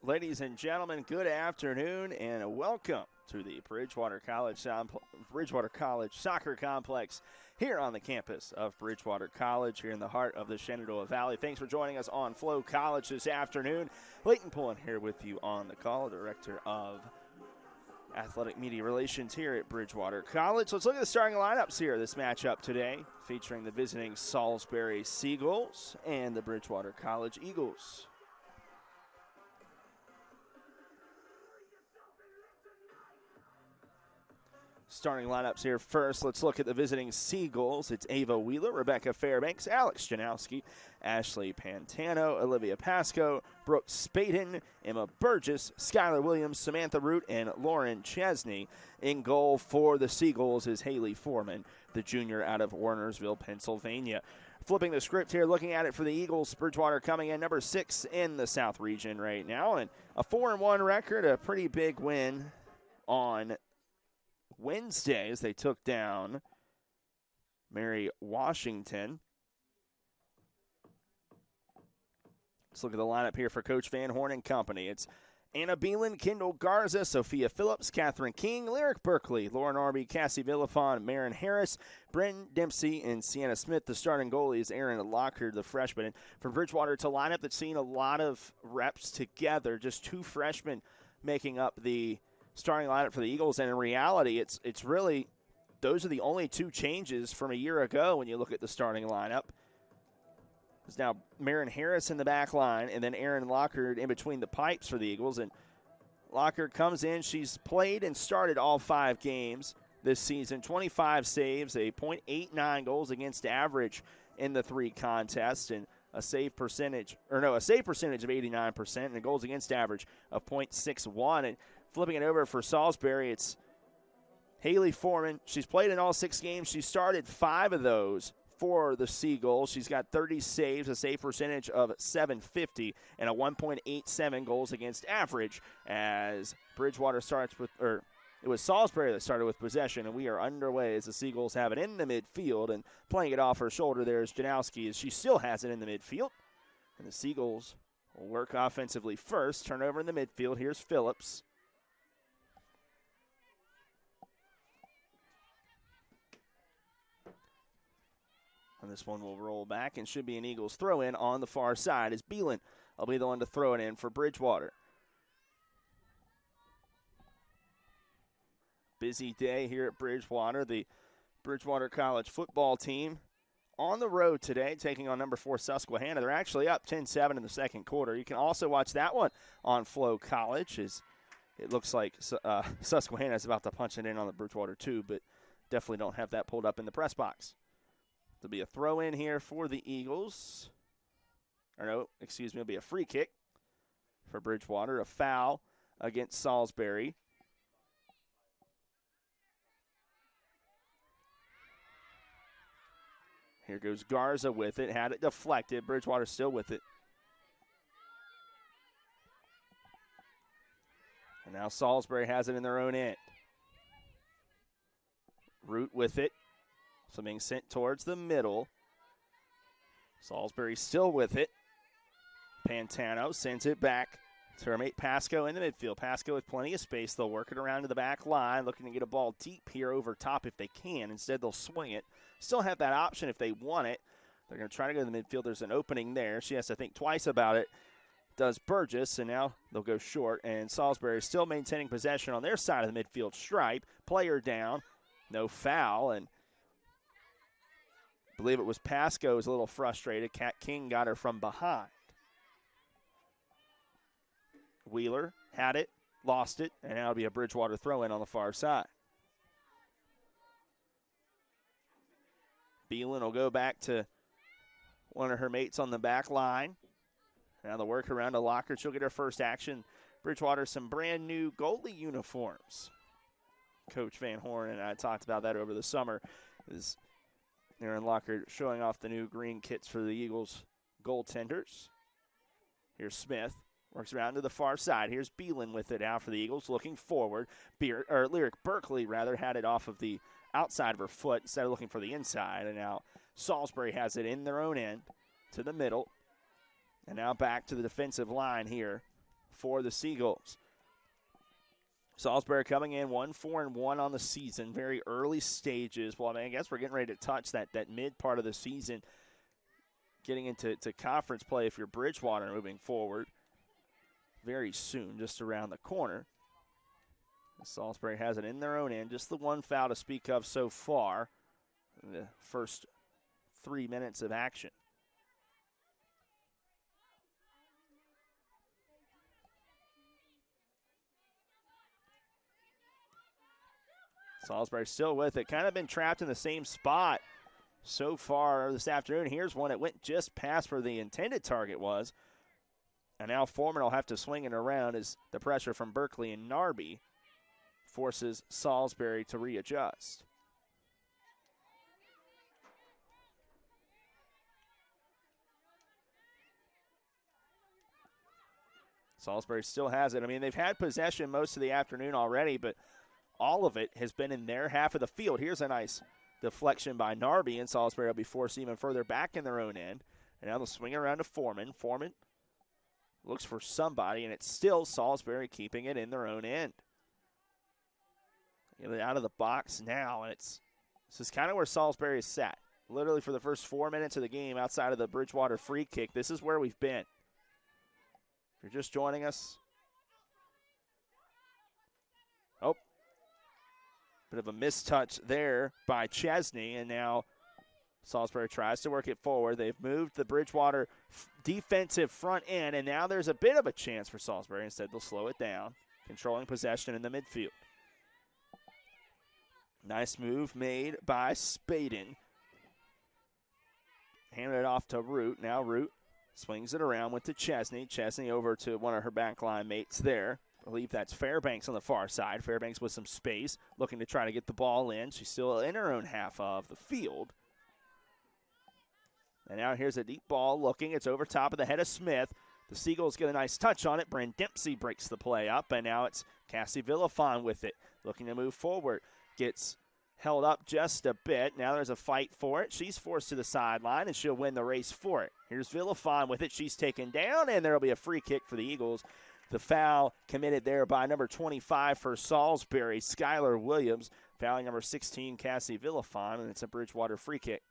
Ladies and gentlemen, good afternoon and welcome to the Bridgewater College Soccer Complex here on the campus of Bridgewater College here in the heart of the Shenandoah Valley. Thanks for joining us on Flo College this afternoon. Leighton Pullen here with you on the call, Director of Athletic Media Relations here at Bridgewater College. Let's look at the starting lineups here. This matchup today featuring the visiting Salisbury Seagulls and the Bridgewater College Eagles. Starting lineups here first. Let's look at the visiting Seagulls. It's Ava Wheeler, Rebecca Fairbanks, Alex Janowski, Ashley Pantano, Olivia Pasco, Brooke Spaden, Emma Burgess, Skylar Williams, Samantha Root, and Lauren Chesney. In goal for the Seagulls is Haley Foreman, the junior out of Wernersville, Pennsylvania. Flipping the script here, looking at it for the Eagles, Bridgewater coming in number 6 in the South region right now, and a 4-1 record, a pretty big win on Wednesday as they took down Mary Washington. Let's look at the lineup here for Coach Van Horn and company. It's Anna Beelan, Kendall Garza, Sophia Phillips, Catherine King, Lyric Berkeley, Lauren Arby, Cassie Villafon, Marin Harris, Bren Dempsey, and Sienna Smith. The starting goalie is Erin Lockard, the freshman. And for Bridgewater, it's a lineup that's seen a lot of reps together, just 2 freshmen making up the starting lineup for the Eagles, and in reality, it's really those are the only 2 changes from a year ago when you look at the starting lineup. There's now Marin Harris in the back line, and then Erin Lockard in between the pipes for the Eagles. And Lockard comes in. She's played and started all 5 games this season. 25 saves, a .89 goals against average in the 3 contests, and a save percentage of 89%, and a goals against average of .61. And flipping it over for Salisbury, it's Haley Foreman. She's played in all 6 games. She started 5 of those for the Seagulls. She's got 30 saves, a save percentage of .750, and a 1.87 goals against average as Bridgewater starts with, or it was Salisbury that started with possession, and we are underway as the Seagulls have it in the midfield, and playing it off her shoulder there is Janowski as she still has it in the midfield. And the Seagulls will work offensively first. Turnover in the midfield. Here's Phillips. And this one will roll back and should be an Eagles throw-in on the far side as Beelan will be the one to throw it in for Bridgewater. Busy day here at Bridgewater. The Bridgewater College football team on the road today, taking on number 4 Susquehanna. They're actually up 10-7 in the second quarter. You can also watch that one on Flo College as it looks like Susquehanna is about to punch it in on the Bridgewater 2, but definitely don't have that pulled up in the press box. There'll be a throw-in here for the Eagles. It'll be a free kick for Bridgewater. A foul against Salisbury. Here goes Garza with it. Had it deflected. Bridgewater still with it. And now Salisbury has it in their own end. Root with it. So being sent towards the middle. Salisbury still with it. Pantano sends it back to her mate Pasco in the midfield. Pasco with plenty of space. They'll work it around to the back line, looking to get a ball deep here over top if they can. Instead, they'll swing it. Still have that option if they want it. They're going to try to go to the midfield. There's an opening there. She has to think twice about it. Does Burgess, and now they'll go short. And Salisbury is still maintaining possession on their side of the midfield stripe. Player down. No foul, and I believe it was Pasco was a little frustrated. Kat King got her from behind. Wheeler had it, lost it, and now it'll be a Bridgewater throw-in on the far side. Beelan will go back to one of her mates on the back line. Now the work around to Lockard. She'll get her first action. Bridgewater, some brand new goalie uniforms. Coach Van Horn and I talked about that over the summer. Is Erin Lockard showing off the new green kits for the Eagles goaltenders. Here's Smith. Works around to the far side. Here's Beelan with it out for the Eagles, looking forward. Lyric Berkeley, had it off of the outside of her foot instead of looking for the inside. And now Salisbury has it in their own end to the middle. And now back to the defensive line here for the Seagulls. Salisbury coming in 1-4-1 on the season, very early stages. Well, I guess we're getting ready to touch that mid part of the season, getting into conference play if you're Bridgewater moving forward very soon, just around the corner. Salisbury has it in their own end, just the one foul to speak of so far in the first 3 minutes of action. Salisbury still with it. Kind of been trapped in the same spot so far this afternoon. Here's one. It went just past where the intended target was. And now Foreman will have to swing it around as the pressure from Berkeley and Narby forces Salisbury to readjust. Salisbury still has it. I mean, they've had possession most of the afternoon already, but all of it has been in their half of the field. Here's a nice deflection by Narby, and Salisbury will be forced even further back in their own end. And now they'll swing it around to Foreman. Foreman looks for somebody, and it's still Salisbury keeping it in their own end. Get it out of the box now, and this is kind of where Salisbury is sat. Literally for the first 4 minutes of the game outside of the Bridgewater free kick, this is where we've been. If you're just joining us, bit of a mistouch there by Chesney, and now Salisbury tries to work it forward. They've moved the Bridgewater defensive front end, and now there's a bit of a chance for Salisbury. Instead, they'll slow it down, controlling possession in the midfield. Nice move made by Spaden. Handed it off to Root. Now Root swings it around with to Chesney. Chesney over to one of her backline mates there. I believe that's Fairbanks on the far side. Fairbanks with some space, looking to try to get the ball in. She's still in her own half of the field. And now here's a deep ball looking. It's over top of the head of Smith. The Seagulls get a nice touch on it. Bryn Dempsey breaks the play up, and now it's Cassie Villafon with it, looking to move forward. Gets held up just a bit. Now there's a fight for it. She's forced to the sideline, and she'll win the race for it. Here's Villafon with it. She's taken down, and there will be a free kick for the Eagles. The foul committed there by number 25 for Salisbury, Skylar Williams. Fouling number 16, Cassie Villafon, and it's a Bridgewater free kick.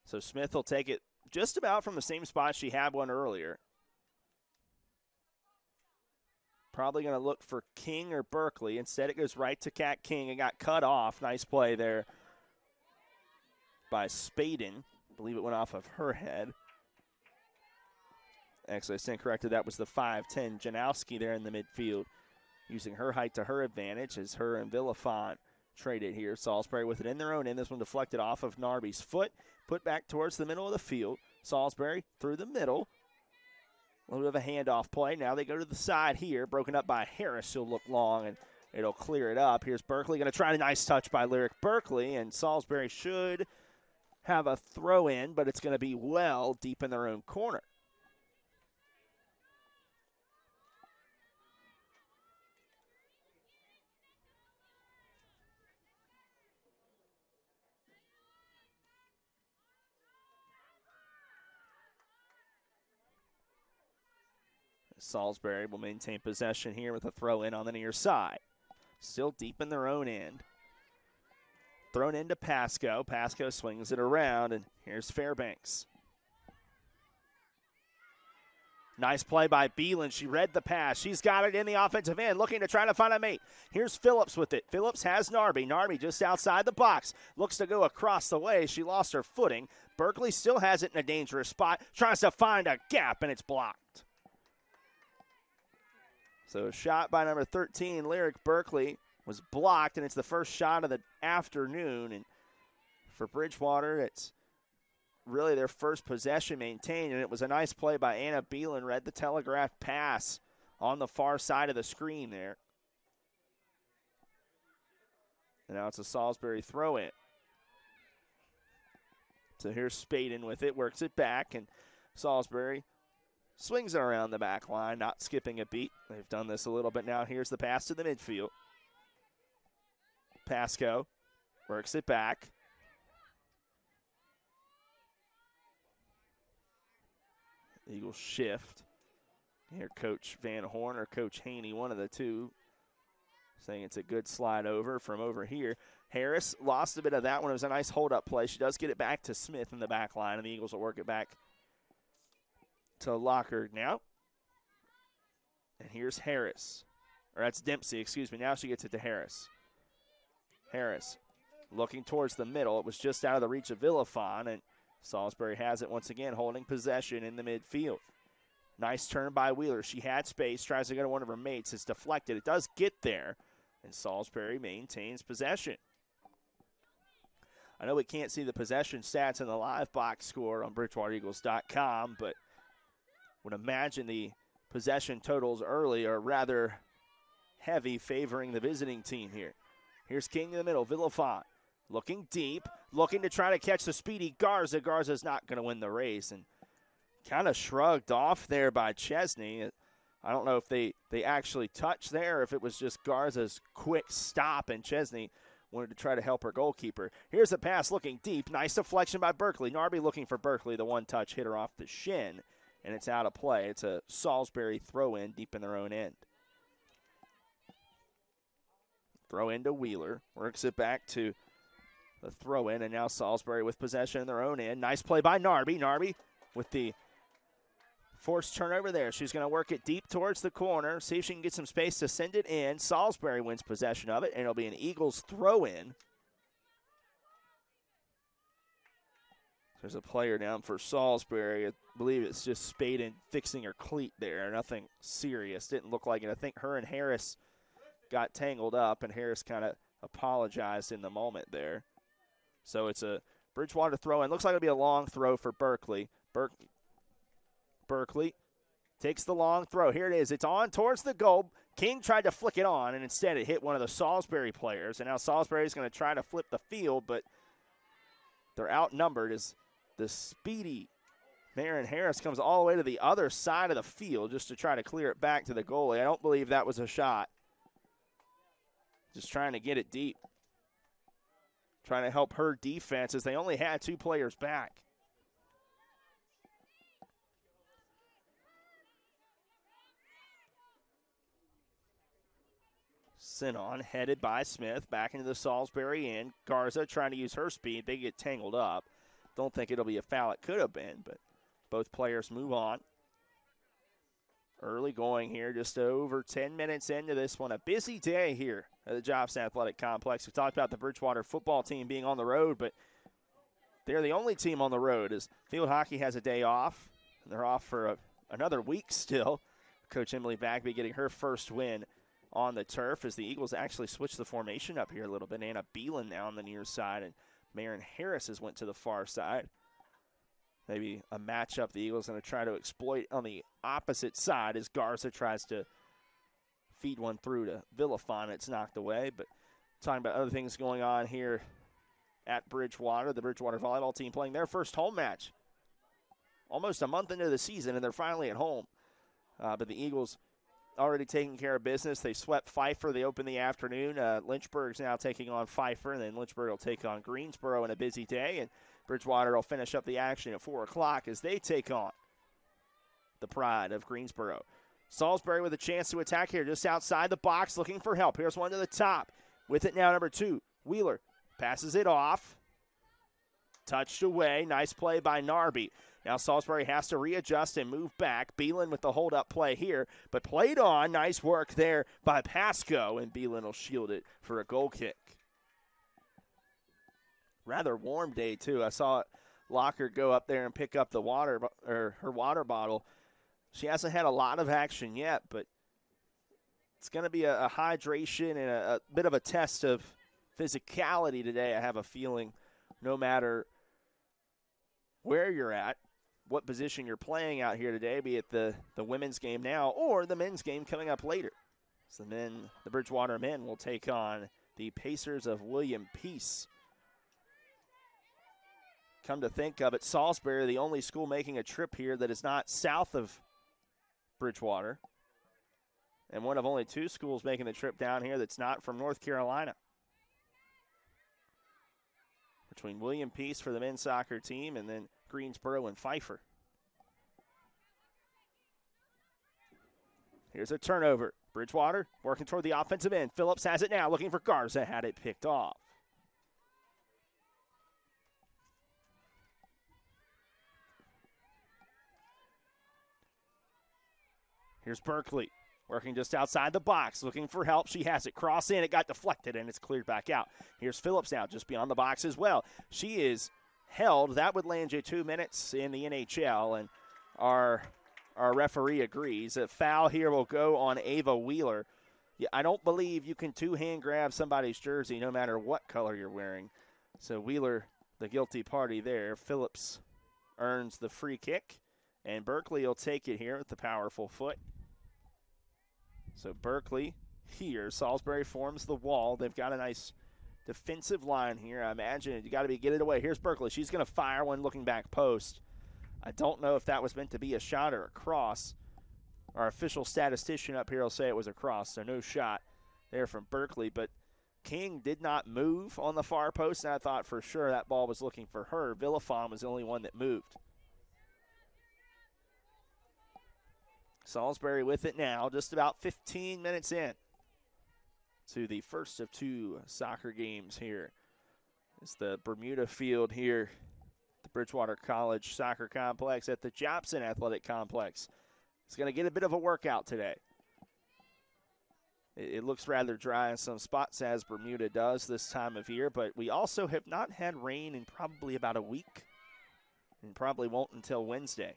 So Smith will take it just about from the same spot she had one earlier. Probably going to look for King or Berkeley. Instead, it goes right to Kat King and got cut off. Nice play there by Spaden. I believe it went off of her head. Actually, I stand corrected. That was the 5'10" Janowski there in the midfield, using her height to her advantage as her and Villafon traded here. Salisbury with it in their own end. This one deflected off of Narby's foot, put back towards the middle of the field. Salisbury through the middle. A little bit of a handoff play. Now they go to the side here, broken up by Harris. She'll look long, and it'll clear it up. Here's Berkeley going to try a nice touch by Lyric Berkeley, and Salisbury should have a throw in, but it's going to be well deep in their own corner. Salisbury will maintain possession here with a throw in on the near side. Still deep in their own end. Thrown into Pasco. Pasco swings it around, and here's Fairbanks. Nice play by Beelan. She read the pass. She's got it in the offensive end, looking to try to find a mate. Here's Phillips with it. Phillips has Narby. Narby just outside the box. Looks to go across the way. She lost her footing. Berkeley still has it in a dangerous spot. Tries to find a gap, and it's blocked. So a shot by number 13, Lyric Berkeley, was blocked, and it's the first shot of the afternoon. And for Bridgewater, it's really their first possession maintained, and it was a nice play by Anna Beelan. Read the telegraph pass on the far side of the screen there. And now it's a Salisbury throw-in. So here's Spaden with it, works it back, and Salisbury swings it around the back line, not skipping a beat. They've done this a little bit now. Here's the pass to the midfield. Pasco works it back. Eagles shift. Here, Coach Van Horn or Coach Haney, one of the two, saying it's a good slide over from over here. Harris lost a bit of that one. It was a nice hold-up play. She does get it back to Smith in the back line, and the Eagles will work it back to Locker now. And here's Harris. Or that's Dempsey, excuse me. Now she gets it to Harris. Harris looking towards the middle. It was just out of the reach of Villafon, and Salisbury has it once again, holding possession in the midfield. Nice turn by Wheeler. She had space, tries to go to one of her mates. It's deflected. It does get there, and Salisbury maintains possession. I know we can't see the possession stats in the live box score on BridgewaterEagles.com, but would imagine the possession totals early are rather heavy, favoring the visiting team here. Here's King in the middle. Villafon looking deep, looking to try to catch the speedy Garza. Garza's not going to win the race, and kind of shrugged off there by Chesney. I don't know if they actually touched there, or if it was just Garza's quick stop, and Chesney wanted to try to help her goalkeeper. Here's a pass looking deep. Nice deflection by Berkeley. Narby looking for Berkeley. The one-touch hit her off the shin, and it's out of play. It's a Salisbury throw-in deep in their own end. Throw in to Wheeler. Works it back to the throw-in, and now Salisbury with possession in their own end. Nice play by Narby. Narby with the forced turnover there. She's going to work it deep towards the corner, see if she can get some space to send it in. Salisbury wins possession of it, and it'll be an Eagles throw-in. There's a player down for Salisbury. I believe it's just Spaden fixing her cleat there. Nothing serious. Didn't look like it. I think her and Harris got tangled up, and Harris kind of apologized in the moment there. So it's a Bridgewater throw-in. Looks like it'll be a long throw for Berkeley. Berkeley takes the long throw. Here it is. It's on towards the goal. King tried to flick it on, and instead it hit one of the Salisbury players. And now Salisbury is going to try to flip the field, but they're outnumbered as the speedy Marin Harris comes all the way to the other side of the field just to try to clear it back to the goalie. I don't believe that was a shot. Just trying to get it deep. Trying to help her defense as they only had two players back. Sinon headed by Smith back into the Salisbury end. Garza trying to use her speed. They get tangled up. Don't think it'll be a foul. It could have been, but both players move on. Early going here, just over 10 minutes into this one. A busy day here at the Jobson Athletic Complex. We talked about the Bridgewater football team being on the road, but they're the only team on the road as field hockey has a day off. They're off for another week still. Coach Emily Bagby getting her first win on the turf as the Eagles actually switched the formation up here a little bit. Anna Beelan now on the near side, and Marin Harris has went to the far side. Maybe a matchup the Eagles going to try to exploit on the opposite side as Garza tries to feed one through to Villafon. It's knocked away, but talking about other things going on here at Bridgewater. The Bridgewater volleyball team playing their first home match almost a month into the season, and they're finally at home. But the Eagles already taking care of business. They swept Pfeiffer. They opened the afternoon. Lynchburg's now taking on Pfeiffer, and then Lynchburg will take on Greensboro in a busy day. And Bridgewater will finish up the action at 4 o'clock as they take on the pride of Greensboro. Salisbury with a chance to attack here just outside the box, looking for help. Here's one to the top. With it now, number 2, Wheeler passes it off. Touched away. Nice play by Narby. Now Salisbury has to readjust and move back. Beelan with the hold-up play here, but played on. Nice work there by Pasco, and Beelan will shield it for a goal kick. Rather warm day, too. I saw Locker go up there and pick up the water, or her water bottle. She hasn't had a lot of action yet, but it's going to be a hydration and a bit of a test of physicality today, I have a feeling, no matter where you're at, what position you're playing out here today, be it the women's game now or the men's game coming up later. So then the Bridgewater men will take on the Pacers of William Peace. Come to think of it, Salisbury, the only school making a trip here that is not south of Bridgewater, and one of only 2 schools making the trip down here that's not from North Carolina. Between William Peace for the men's soccer team and then Greensboro and Pfeiffer. Here's a turnover. Bridgewater working toward the offensive end. Phillips has it now, looking for Garza, had it picked off. Here's Berkeley working just outside the box, looking for help. She has it. Cross in. It got deflected, and it's cleared back out. Here's Phillips now, just beyond the box as well. She is held. That would land you 2 minutes in the NHL, and our referee agrees. A foul here will go on Ava Wheeler. Yeah, I don't believe you can two-hand grab somebody's jersey no matter what color you're wearing. So Wheeler, the guilty party there. Phillips earns the free kick, and Berkeley will take it here with the powerful foot. So Berkeley here. Salisbury forms the wall. They've got a nice defensive line here. I imagine you got to get it away. Here's Berkeley. She's going to fire one looking back post. I don't know if that was meant to be a shot or a cross. Our official statistician up here will say it was a cross, so no shot there from Berkeley. But King did not move on the far post, and I thought for sure that ball was looking for her. Villafon was the only one that moved. Salisbury with it now, just about 15 minutes in to the first of 2 soccer games here. It's the Bermuda field here, the Bridgewater College Soccer Complex at the Jobson Athletic Complex. It's going to get a bit of a workout today. It looks rather dry in some spots, as Bermuda does this time of year, but we also have not had rain in probably about a week, and probably won't until Wednesday.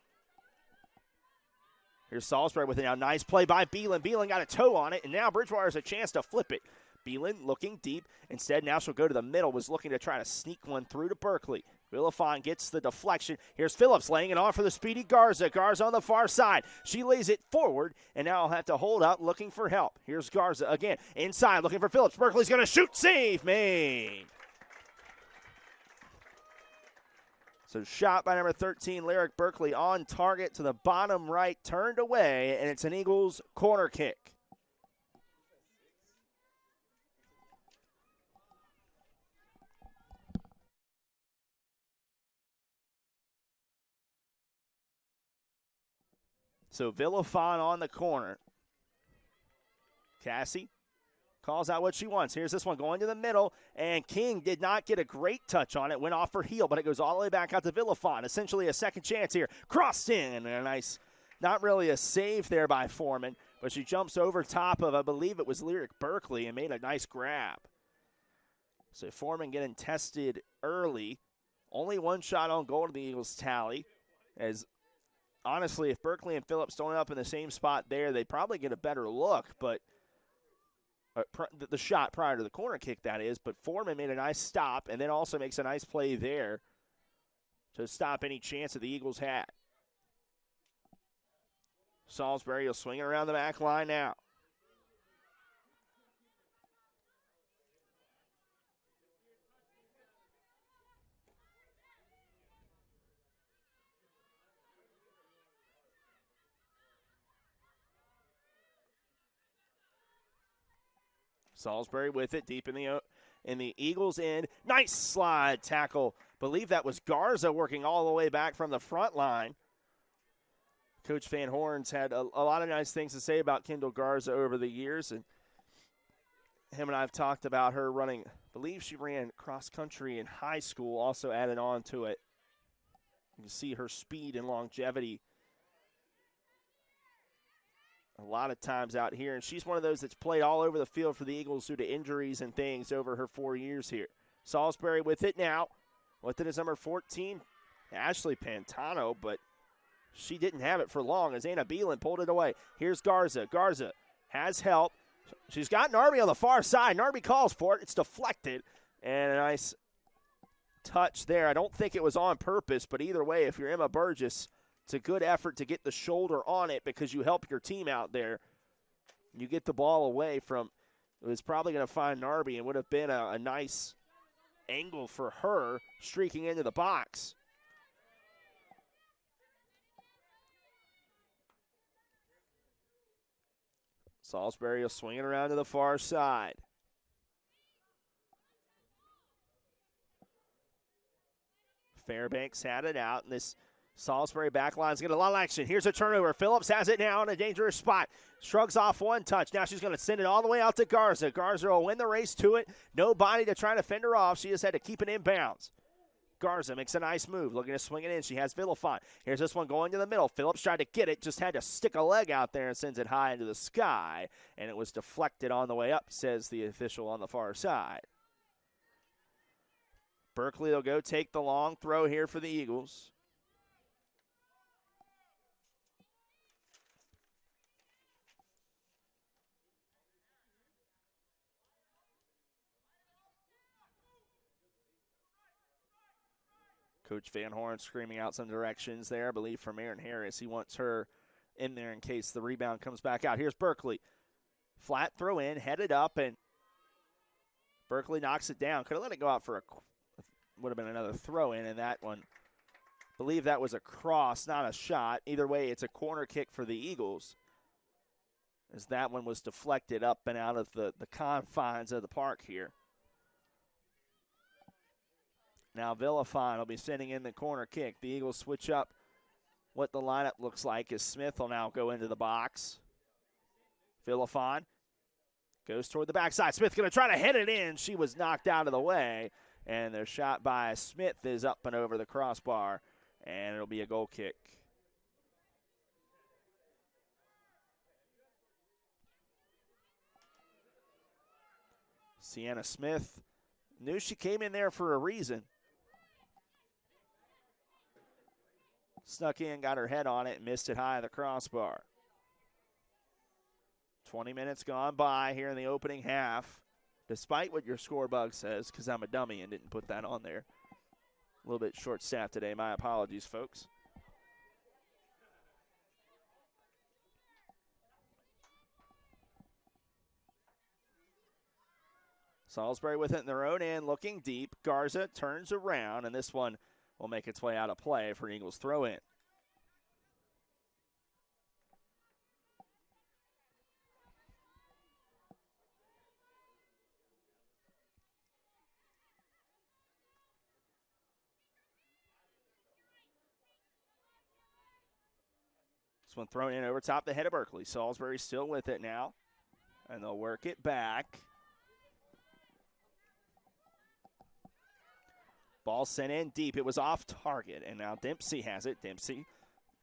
Here's Salisbury with it now. Nice play by Beelan. Beelan got a toe on it, and now Bridgewater has a chance to flip it. Beelan looking deep. Instead, now she'll go to the middle. Was looking to try to sneak one through to Berkeley. Villafon gets the deflection. Here's Phillips laying it on for the speedy Garza. Garza on the far side. She lays it forward, and now I'll have to hold up looking for help. Here's Garza again. Inside looking for Phillips. Berkeley's going to shoot. Save made. So shot by number 13, Lyric Berkeley, on target to the bottom right, turned away, and it's an Eagles corner kick. So Villafon on the corner. Cassie calls out what she wants. Here's this one going to the middle, and King did not get a great touch on it. Went off her heel, but it goes all the way back out to Villafon. Essentially a second chance here. Crossed in, and a nice, not really a save there by Foreman, but she jumps over top of, I believe it was Lyric Berkeley, and made a nice grab. So Foreman getting tested early. Only one shot on goal to the Eagles tally. As honestly, if Berkeley and Phillips don't end up in the same spot there, they'd probably get a better look, but the shot prior to the corner kick, that is. But Foreman made a nice stop and then also makes a nice play there to stop any chance that the Eagles had. Salisbury will swing it around the back line now. Salisbury with it deep in the Eagles' end. Nice slide tackle. Believe that was Garza working all the way back from the front line. Coach Van Horn's had a lot of nice things to say about Kendall Garza over the years, and him and I have talked about her running. I believe she ran cross country in high school, also added on to it. You can see her speed and longevity a lot of times out here, and she's one of those that's played all over the field for the Eagles due to injuries and things over her 4 years here. Salisbury with it now. With it is number 14, Ashley Pantano, but she didn't have it for long as Anna Beelan pulled it away. Here's Garza. Garza has help. She's got Narby on the far side. Narby calls for it. It's deflected, and a nice touch there. I don't think it was on purpose, but either way, if you're Emma Burgess, it's a good effort to get the shoulder on it because you help your team out there. You get the ball away from, it was probably going to find Narby and would have been a nice angle for her streaking into the box. Salisbury will swing it around to the far side. Fairbanks had it out, and this Salisbury backline's getting a lot of action. Here's a turnover. Phillips has it now in a dangerous spot. Shrugs off one touch. Now she's going to send it all the way out to Garza. Garza will win the race to it. Nobody to try to fend her off. She just had to keep it in bounds. Garza makes a nice move, looking to swing it in. She has Villafont. Here's this one going to the middle. Phillips tried to get it, just had to stick a leg out there and sends it high into the sky. And it was deflected on the way up, says the official on the far side. Berkeley will go take the long throw here for the Eagles. Coach Van Horn screaming out some directions there, I believe, from Aaron Harris. He wants her in there in case the rebound comes back out. Here's Berkeley. Flat throw in, headed up, and Berkeley knocks it down. Could have let it go out for would have been another throw in, and that one, I believe that was a cross, not a shot. Either way, it's a corner kick for the Eagles, as that one was deflected up and out of the confines of the park here. Now Villafont will be sending in the corner kick. The Eagles switch up what the lineup looks like as Smith will now go into the box. Villafont goes toward the backside. Smith going to try to hit it in. She was knocked out of the way. And their shot by Smith is up and over the crossbar. And it'll be a goal kick. Sienna Smith knew she came in there for a reason. Snuck in, got her head on it, and missed it high of the crossbar. 20 minutes gone by here in the opening half, despite what your score bug says, because I'm a dummy and didn't put that on there. A little bit short-staffed today. My apologies, folks. Salisbury with it in their own end, looking deep. Garza turns around, and this one will make its way out of play for Eagles throw in. This one thrown in over top the head of Berkeley. Salisbury still with it now, and they'll work it back. Ball sent in deep. It was off target, and now Dempsey has it. Dempsey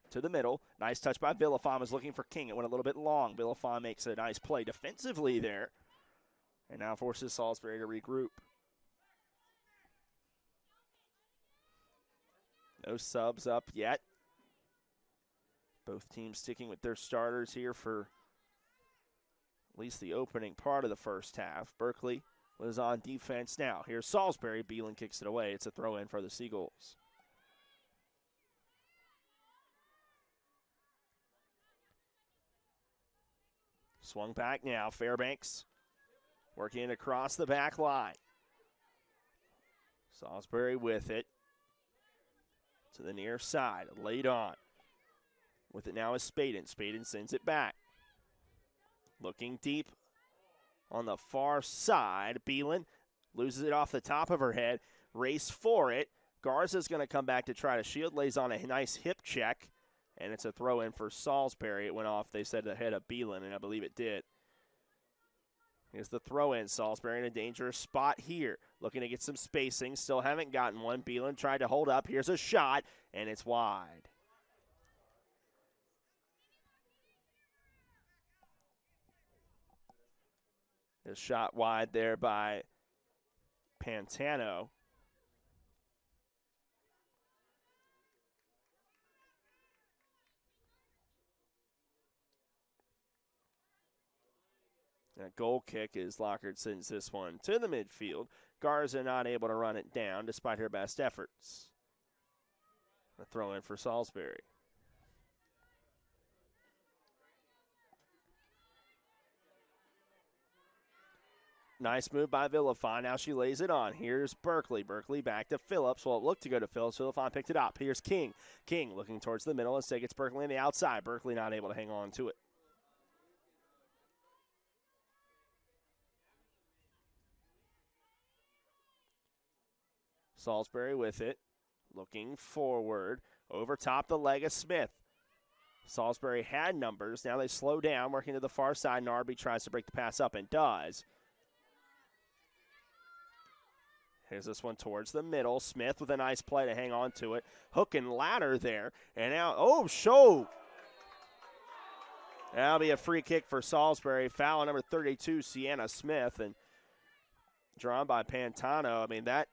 to the middle. Nice touch by Villafont. Was looking for King. It went a little bit long. Villafont makes a nice play defensively there, and now forces Salisbury to regroup. No subs up yet. Both teams sticking with their starters here for at least the opening part of the first half. Berkeley was on defense now. Here's Salisbury. Beelan kicks it away. It's a throw in for the Seagulls. Swung back now. Fairbanks working across the back line. Salisbury with it to the near side. Laid on. With it now is Spaden. Spaden sends it back. Looking deep on the far side. Beelan loses it off the top of her head. Race for it. Garza's going to come back to try to shield. Lays on a nice hip check. And it's a throw in for Salisbury. It went off, they said, ahead of Beelan, and I believe it did. Here's the throw in. Salisbury in a dangerous spot here. Looking to get some spacing. Still haven't gotten one. Beelan tried to hold up. Here's a shot, and it's wide. A shot wide there by Pantano. That goal kick is Lockhart sends this one to the midfield. Garza not able to run it down despite her best efforts. A throw in for Salisbury. Nice move by Villafont. Now she lays it on. Here's Berkeley. Berkeley back to Phillips. Well, it looked to go to Phillips. Villafont picked it up. Here's King. King looking towards the middle. Instead gets Berkeley on the outside. Berkeley not able to hang on to it. Salisbury with it. Looking forward. Over top the leg of Smith. Salisbury had numbers. Now they slow down, working to the far side. Narby tries to break the pass up and does. Here's this one towards the middle. Smith with a nice play to hang on to it. Hook and ladder there. And now, show. That'll be a free kick for Salisbury. Foul on number 32, Sienna Smith. And drawn by Pantano. I mean, that's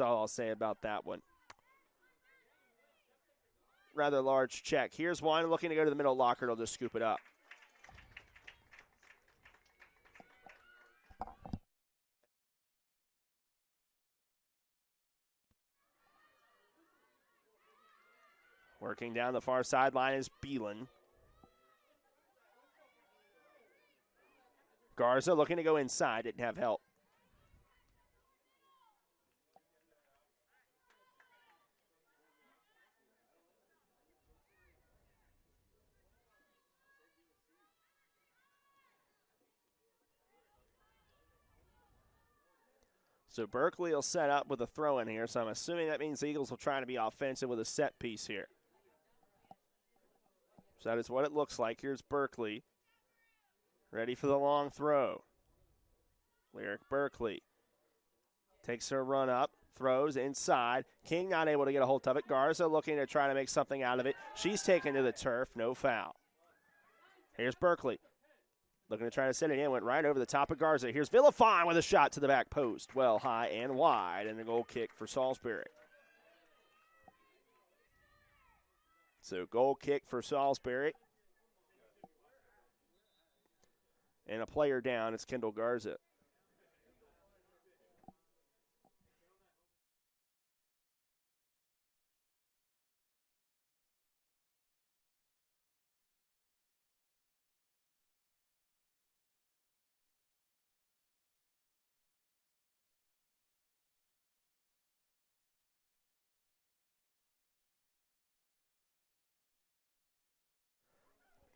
all I'll say about that one. Rather large check. Here's one looking to go to the middle locker. They'll just scoop it up. Working down the far sideline is Beelan. Garza looking to go inside. Didn't have help. So Berkeley will set up with a throw in here, so I'm assuming that means the Eagles will try to be offensive with a set piece here. So that is what it looks like. Here's Berkeley, ready for the long throw. Lyric Berkeley takes her run up, throws inside. King not able to get a hold of it. Garza looking to try to make something out of it. She's taken to the turf, no foul. Here's Berkeley. Looking to try to set it in, went right over the top of Garza. Here's Villafine with a shot to the back post. Well, high and wide, and a goal kick for Salisbury. So goal kick for Salisbury. And a player down, it's Kendall Garza.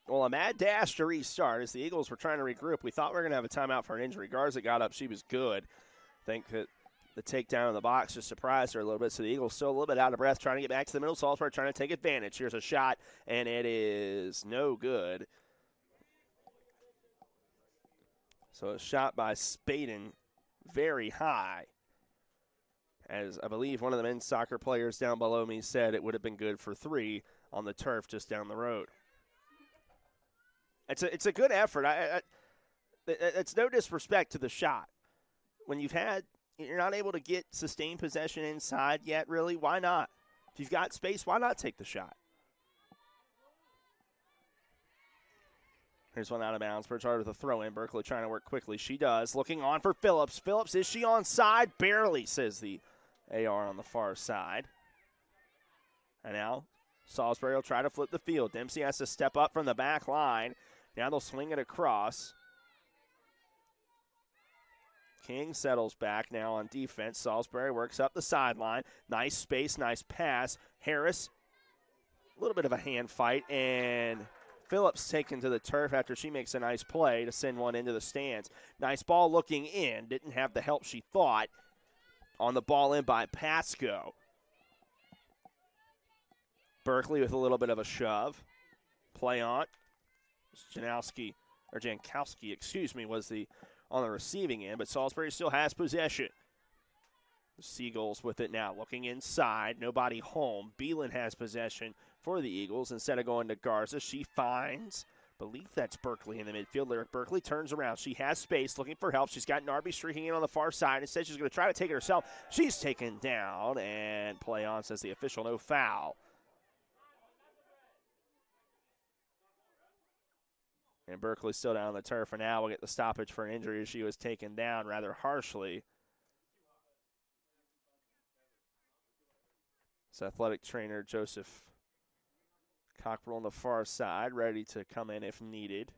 Well, a mad dash to restart as the Eagles were trying to regroup. We thought we were going to have a timeout for an injury. Garza got up. She was good. I think that the takedown in the box just surprised her a little bit. So the Eagles still a little bit out of breath, trying to get back to the middle. Salisbury trying to take advantage. Here's a shot, and it is no good. So a shot by Spaden, very high. As I believe one of the men's soccer players down below me said, it would have been good for 3 on the turf just down the road. It's a good effort. It's no disrespect to the shot. When you're not able to get sustained possession inside yet, really, why not? If you've got space, why not take the shot? Here's one out of bounds. Bridgewater with a throw in. Berkeley trying to work quickly. She does. Looking on for Phillips. Phillips, is she onside? Barely, says the AR on the far side. And now Salisbury will try to flip the field. Dempsey has to step up from the back line. Now they'll swing it across. King settles back now on defense. Salisbury works up the sideline. Nice space, nice pass. Harris, a little bit of a hand fight, and Phillips taken to the turf after she makes a nice play to send one into the stands. Nice ball looking in. Didn't have the help she thought on the ball in by Pasco. Berkeley with a little bit of a shove. Play on. Jankowski, was on the receiving end, but Salisbury still has possession. The Seagulls with it now, looking inside, nobody home. Beelan has possession for the Eagles. Instead of going to Garza, she finds, I believe that's Berkeley in the midfield. Lyric Berkeley turns around. She has space, looking for help. She's got Narby streaking in on the far side. Instead, she's going to try to take it herself. She's taken down, and play on, says the official, no foul. And Berkeley's still down on the turf, and now we'll get the stoppage for an injury as she was taken down rather harshly. It's athletic trainer Joseph Cockrell on the far side, ready to come in if needed.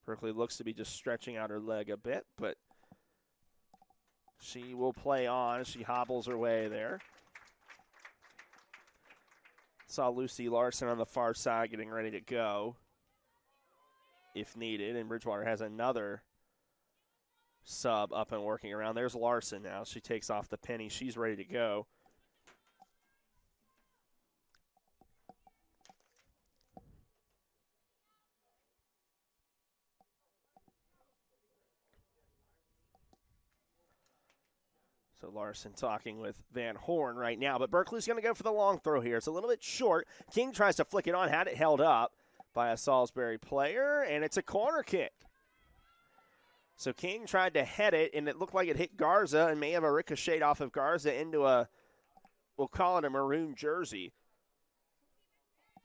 Berkeley looks to be just stretching out her leg a bit, but she will play on. She hobbles her way there. Saw Lucy Larson on the far side getting ready to go if needed, and Bridgewater has another sub up and working around. There's Larson now. She takes off the penny. She's ready to go. So Larson talking with Van Horn right now. But Berkeley's going to go for the long throw here. It's a little bit short. King tries to flick it on, had it held up by a Salisbury player, and it's a corner kick. So King tried to head it, and it looked like it hit Garza and may have a ricochet off of Garza into a, we'll call it a maroon jersey.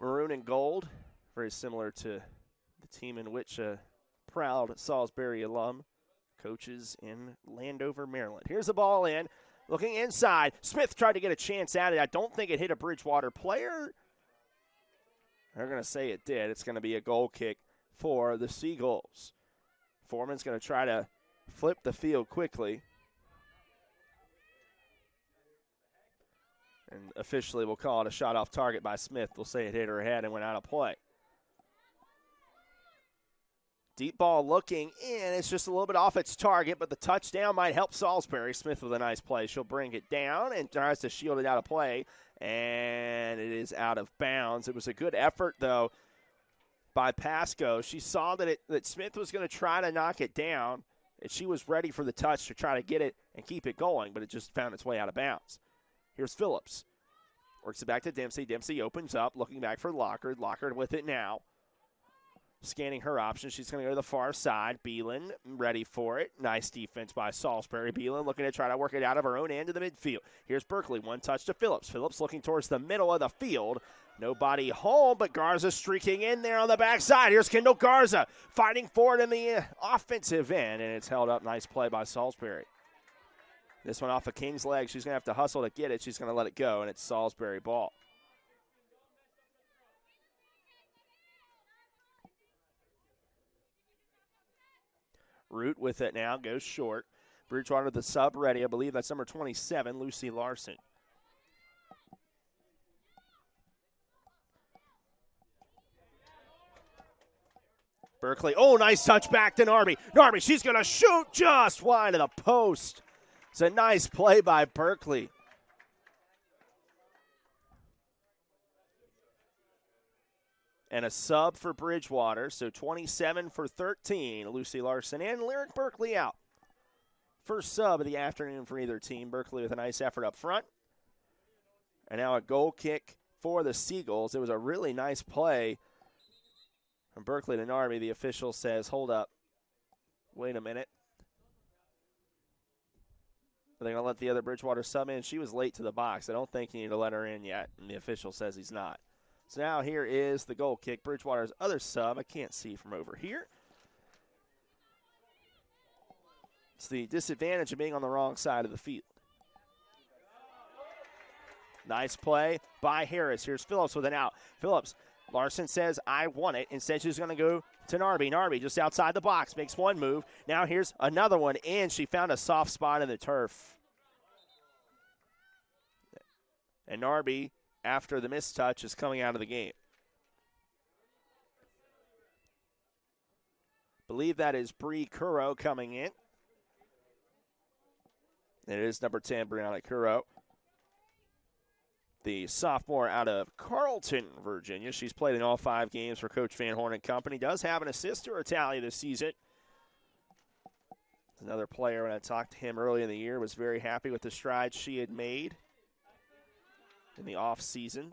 Maroon and gold, very similar to the team in which a proud Salisbury alum coaches in Landover, Maryland. Here's the ball in, looking inside. Smith tried to get a chance at it. I don't think it hit a Bridgewater player. They're going to say it did. It's going to be a goal kick for the Seagulls. Foreman's going to try to flip the field quickly. And officially we'll call it a shot off target by Smith. They'll say it hit her head and went out of play. Deep ball looking in. It's just a little bit off its target, but the touchdown might help Salisbury. Smith with a nice play. She'll bring it down and tries to shield it out of play, and it is out of bounds. It was a good effort, though, by Pasco. She saw that Smith was going to try to knock it down, and she was ready for the touch to try to get it and keep it going, but it just found its way out of bounds. Here's Phillips. Works it back to Dempsey. Dempsey opens up, looking back for Lockard. Lockard with it now. Scanning her options. She's going to go to the far side. Beelan ready for it. Nice defense by Salisbury. Beelan looking to try to work it out of her own end of the midfield. Here's Berkeley. One touch to Phillips. Phillips looking towards the middle of the field. Nobody home, but Garza streaking in there on the backside. Here's Kendall Garza fighting for it in the offensive end, and it's held up. Nice play by Salisbury. This one off of King's leg. She's going to have to hustle to get it. She's going to let it go, and it's Salisbury ball. Root with it now, goes short. Bridgewater the sub ready. I believe that's number 27, Lucy Larson. Berkeley, oh, nice touch back to Narby. Narby, she's going to shoot just wide of the post. It's a nice play by Berkeley. And a sub for Bridgewater, so 27 for 13. Lucy Larson and Lyric Berkeley out. First sub of the afternoon for either team. Berkeley with a nice effort up front. And now a goal kick for the Seagulls. It was a really nice play from Berkeley to Narby. The official says, hold up. Wait a minute. They're going to let the other Bridgewater sub in. She was late to the box. I don't think you need to let her in yet. And the official says he's not. So now here is the goal kick. Bridgewater's other sub. I can't see from over here. It's the disadvantage of being on the wrong side of the field. Nice play by Harris. Here's Phillips with an out. Phillips, Larson says, I want it. Instead, she's going to go to Narby. Narby just outside the box. Makes one move. Now here's another one in. She found a soft spot in the turf. And Narby, after the missed touch, is coming out of the game. Believe that is Bree Curro coming in. And it is number 10, Brianna Curro, the sophomore out of Carlton, Virginia. She's played in all 5 games for Coach Van Horn and company. Does have an assist to her tally this season. Another player, when I talked to him early in the year, was very happy with the strides she had made in the offseason.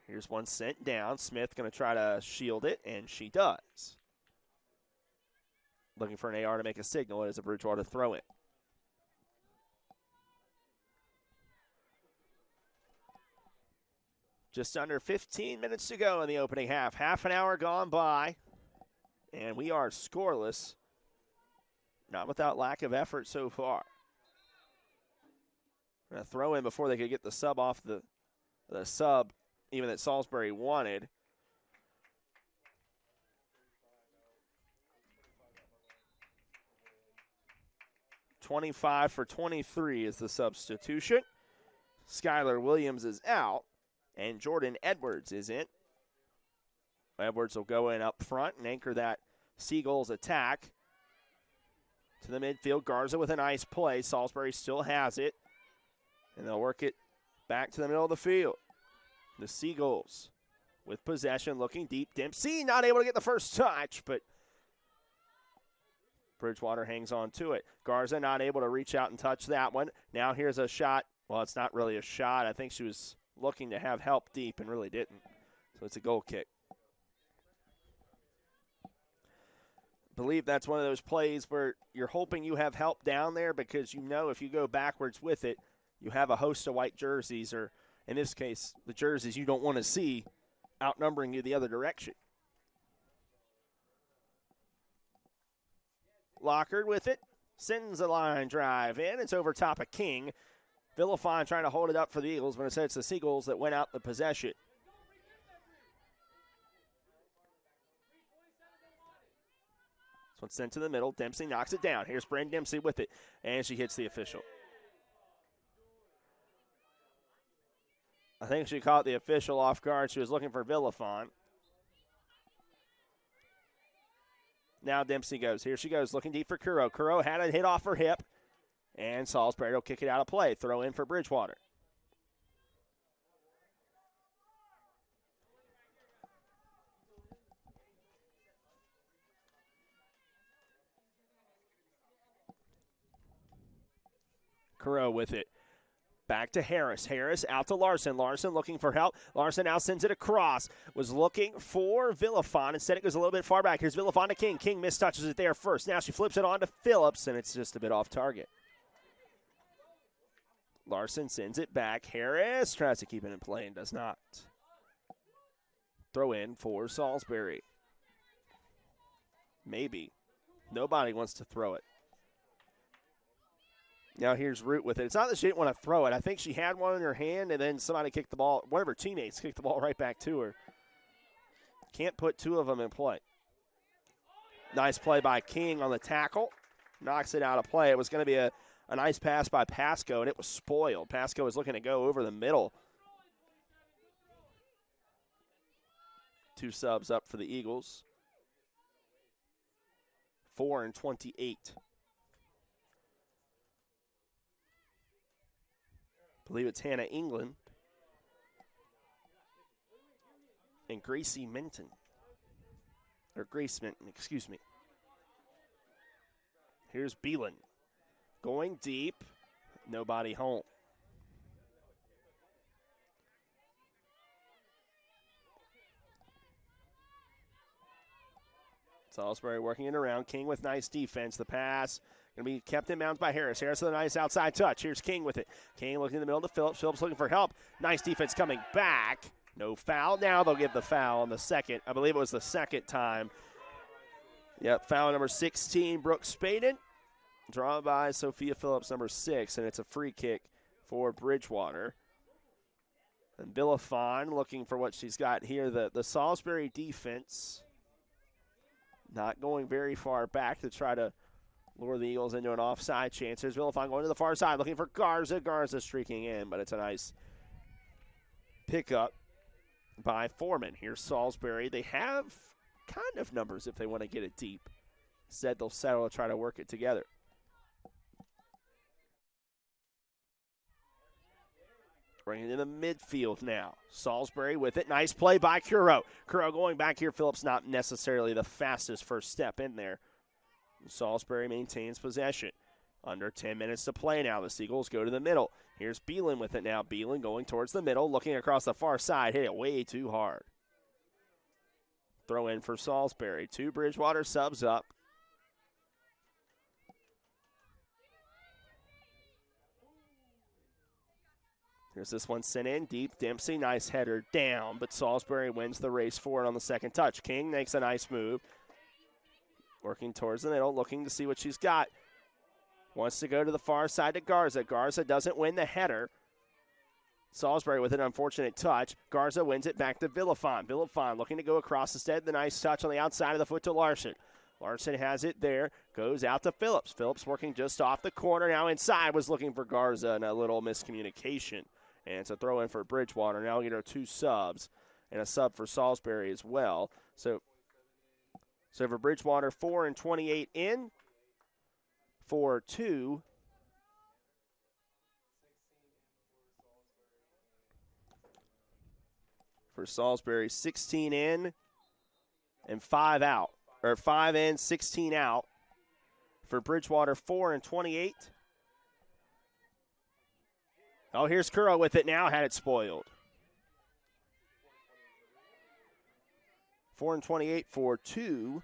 Here's one sent down. Smith going to try to shield it, and she does. Looking for an AR to make a signal. It is a Bridgewater throw-in. Just under 15 minutes to go in the opening half. Half an hour gone by, and we are scoreless. Not without lack of effort so far. Going to throw in before they could get the sub off the sub, even that Salisbury wanted. .25 for 23 is the substitution. Skylar Williams is out, and Jordan Edwards is in. Edwards will go in up front and anchor that Seagulls attack. To the midfield, Garza with a nice play. Salisbury still has it. And they'll work it back to the middle of the field. The Seagulls with possession, looking deep. Dempsey not able to get the first touch, but Bridgewater hangs on to it. Garza not able to reach out and touch that one. Now here's a shot. Well, it's not really a shot. I think she was looking to have help deep and really didn't. So it's a goal kick. I believe that's one of those plays where you're hoping you have help down there because you know if you go backwards with it, you have a host of white jerseys, or in this case, the jerseys you don't want to see outnumbering you the other direction. Lockard with it. Sends a line drive in. It's over top of King. Villafon trying to hold it up for the Eagles, but instead it's the Seagulls that went out the possession. This one's sent to the middle. Dempsey knocks it down. Here's Bryn Dempsey with it, and she hits the official. I think she caught the official off guard. She was looking for Villafon. Now Dempsey goes. Here she goes, looking deep for Kuro. Kuro had a hit off her hip, and Salisbury will kick it out of play. Throw in for Bridgewater. Kuro with it. Back to Harris. Harris out to Larson. Larson looking for help. Larson now sends it across. Was looking for Villafon. Instead, it goes a little bit far back. Here's Villafon to King. King mistouches it there first. Now she flips it on to Phillips, and it's just a bit off target. Larson sends it back. Harris tries to keep it in play and does not. Throw in for Salisbury. Maybe. Nobody wants to throw it. Now here's Root with it. It's not that she didn't want to throw it. I think she had one in her hand, and then somebody kicked the ball. One of her teammates kicked the ball right back to her. Can't put two of them in play. Nice play by King on the tackle. Knocks it out of play. It was going to be a nice pass by Pasco, and it was spoiled. Pasco was looking to go over the middle. Two subs up for the Eagles. 4 and 28. I believe it's Hannah England and Gracie Minton. Or Grace Minton, excuse me. Here's Beelan. Going deep. Nobody home. Salisbury working it around. King with nice defense. The pass going to be kept in bounds by Harris. Harris with a nice outside touch. Here's King with it. King looking in the middle to Phillips. Phillips looking for help. Nice defense coming back. No foul. Now they'll give the foul on the second. I believe it was the second time. Yep, foul number 16, Brooke Spaden. Drawn by Sophia Phillips, number 6, and it's a free kick for Bridgewater. And Villafon looking for what she's got here. The Salisbury defense not going very far back to try to lure the Eagles into an offside chance. Here's Villafon going to the far side, looking for Garza. Garza streaking in, but it's a nice pickup by Foreman. Here's Salisbury. They have kind of numbers if they want to get it deep. Said they'll settle to try to work it together. Bringing it in the midfield now. Salisbury with it. Nice play by Kuro. Kuro going back here. Phillips not necessarily the fastest first step in there. Salisbury maintains possession. Under 10 minutes to play now. The Seagulls go to the middle. Here's Beelan with it now. Beelan going towards the middle, looking across the far side. Hit it way too hard. Throw in for Salisbury. 2 Bridgewater subs up. Here's this one sent in deep. Dempsey, nice header down, but Salisbury wins the race forward on the second touch. King makes a nice move. Working towards the middle, looking to see what she's got. Wants to go to the far side to Garza. Garza doesn't win the header. Salisbury with an unfortunate touch. Garza wins it back to Villafon. Villafon looking to go across instead. The nice touch on the outside of the foot to Larson. Larson has it there. Goes out to Phillips. Phillips working just off the corner. Now inside, was looking for Garza, and a little miscommunication. And it's a throw in for Bridgewater. Now we get our 2 subs and a sub for Salisbury as well. So for Bridgewater, 4 and 28 in. for 2. For Salisbury, 16 in and 5 out. Or 5 in, 16 out. For Bridgewater, 4 and 28. Oh, here's Curro with it now. Had it spoiled. 4 and 28 for 2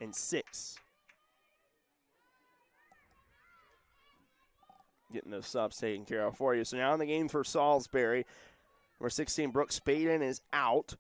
and 6. Getting those subs taken care of for you. So now in the game for Salisbury, number 16, Brooke Spaden is out.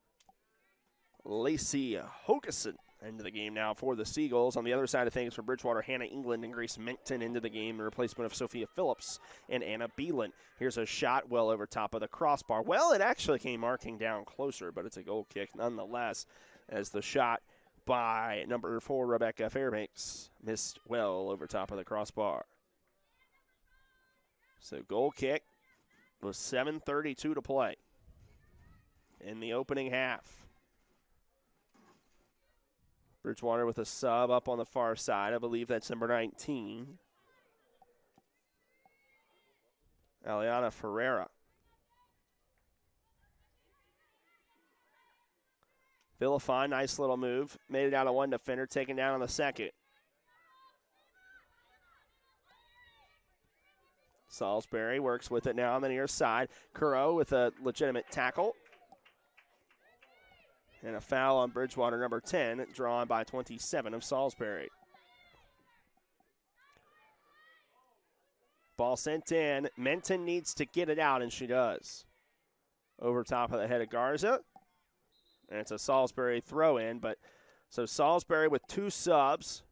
Lacey Hogeson into the game now for the Seagulls. On the other side of things for Bridgewater, Hannah England and Grace Menton into the game, the replacement of Sophia Phillips and Anna Beelan. Here's a shot well over top of the crossbar. Well, it actually came marking down closer, but it's a goal kick nonetheless, as the shot by number 4, Rebecca Fairbanks, missed well over top of the crossbar. So goal kick with 7:32 to play in the opening half. Bridgewater with a sub up on the far side. I believe that's number 19. Aliana Ferreira. Villafon, nice little move. Made it out of one defender, taken down on the second. Salisbury works with it now on the near side. Curro with a legitimate tackle. And a foul on Bridgewater, number 10, drawn by 27 of Salisbury. Ball sent in. Menton needs to get it out, and she does. Over top of the head of Garza. And it's a Salisbury throw-in, but so Salisbury with 2 subs.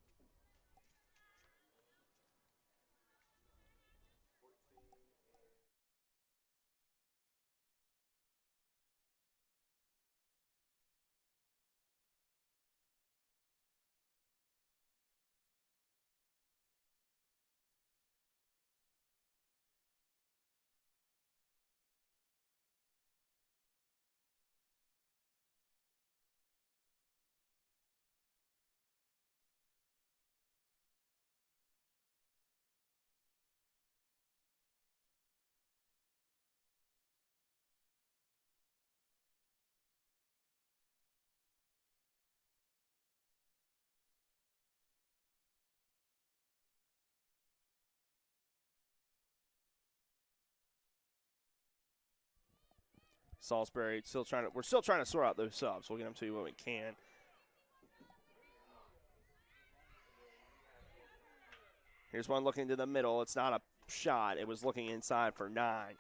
Salisbury we're still trying to sort out those subs. We'll get them to you when we can. Here's one looking to the middle. It's not a shot. It was looking inside for 9.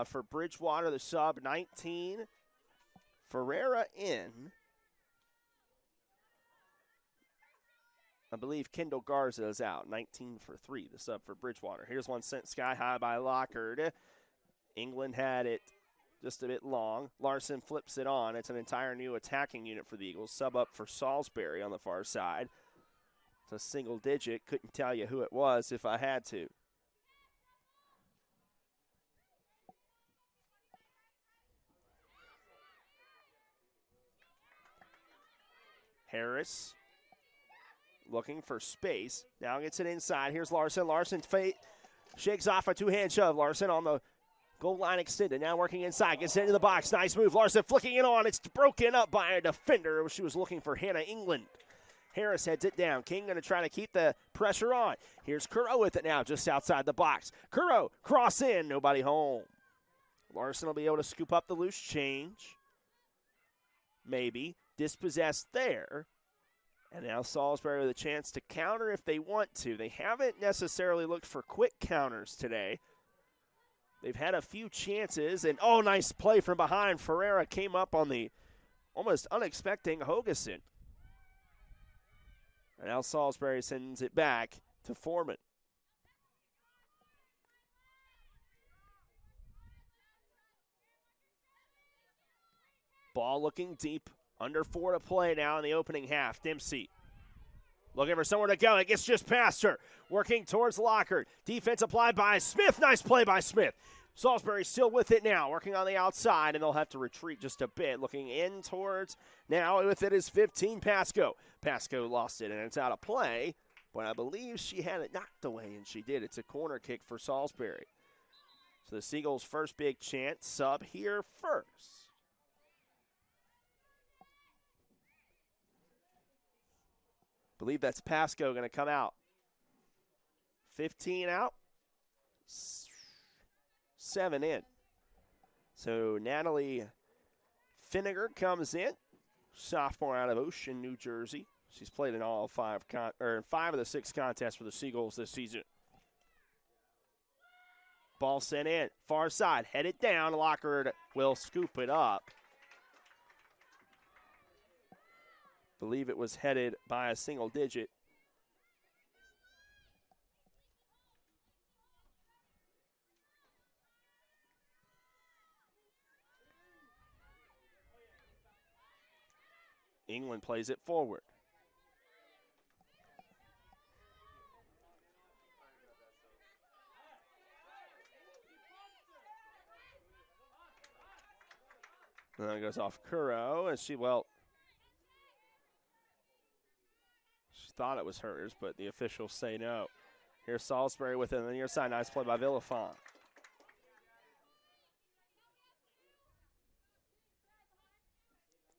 For Bridgewater, the sub, 19. Ferreira in. I believe Kendall Garza is out. 19 for 3, the sub for Bridgewater. Here's one sent sky high by Lockard. England had it just a bit long. Larson flips it on. It's an entire new attacking unit for the Eagles. Sub up for Salisbury on the far side. It's a single digit. Couldn't tell you who it was if I had to. Harris looking for space. Now gets it inside. Here's Larson. Larson shakes off a 2-hand shove. Larson on the goal line extended. Now working inside. Gets into the box. Nice move. Larson flicking it on. It's broken up by a defender. She was looking for Hannah England. Harris heads it down. King going to try to keep the pressure on. Here's Curro with it now just outside the box. Curro, cross in. Nobody home. Larson will be able to scoop up the loose change. Maybe. Dispossessed there. And now Salisbury with a chance to counter if they want to. They haven't necessarily looked for quick counters today. They've had a few chances, and oh, nice play from behind. Ferreira came up on the almost unexpected Hogeson. And now Salisbury sends it back to Foreman. Ball looking deep. Under 4 to play now in the opening half. Dempsey looking for somewhere to go. It gets just past her. Working towards Lockhart. Defense applied by Smith. Nice play by Smith. Salisbury still with it now. Working on the outside, and they'll have to retreat just a bit. Looking in towards, now with it is 15, Pasco. Pasco lost it, and it's out of play. but I believe she had it knocked away, and she did. It's a corner kick for Salisbury. So the Seagulls' first big chance, sub here first. Believe that's Pasco going to come out. 15 out, 7 in. So Natalie Finnegar comes in, sophomore out of Ocean, New Jersey. She's played in all five of the 6 contests for the Seagulls this season. Ball sent in, far side, headed down. Lockard will scoop it up. Believe it was headed by a single digit. England plays it forward. And then it goes off Curro, and she thought it was hers, but the officials say no. Here's Salisbury with it on the near side. Nice play by Villafont.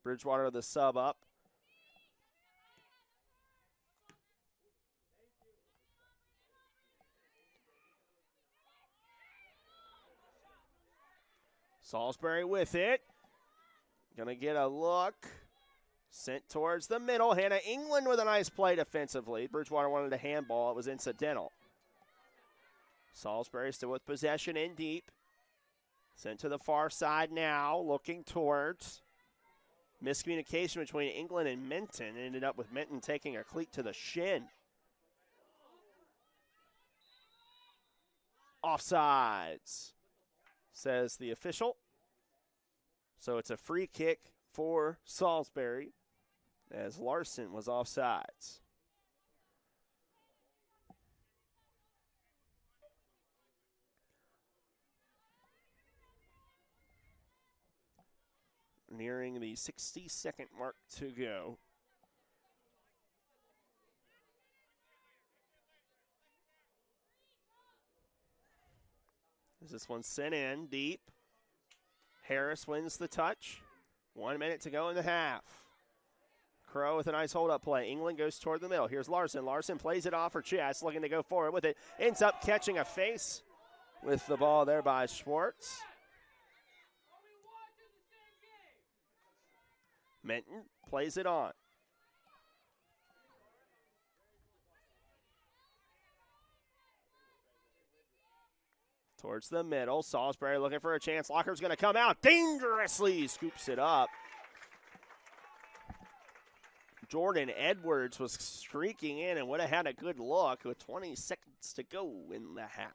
Bridgewater the sub up. Salisbury with it. Gonna get a look. Sent towards the middle. Hannah England with a nice play defensively. Bridgewater wanted a handball. It was incidental. Salisbury still with possession in deep. Sent to the far side now. Looking towards. Miscommunication between England and Minton. Ended up with Minton taking a cleat to the shin. Offsides, says the official. So it's a free kick for Salisbury as Larson was offsides. Nearing the 60-second mark to go. As this one sent in deep. Harris wins the touch. 1 minute to go in the half. Crow with a nice hold-up play. England goes toward the middle. Here's Larson. Larson plays it off her chest, looking to go forward with it. Ends up catching a face with the ball there by Schwartz. Minton plays it on. Towards the middle. Salisbury looking for a chance. Locker's going to come out. Dangerously scoops it up. Jordan Edwards was streaking in and would have had a good look with 20 seconds to go in the half.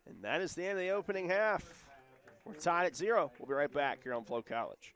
And that is the end of the opening half. We're tied at 0. We'll be right back here on Flo College.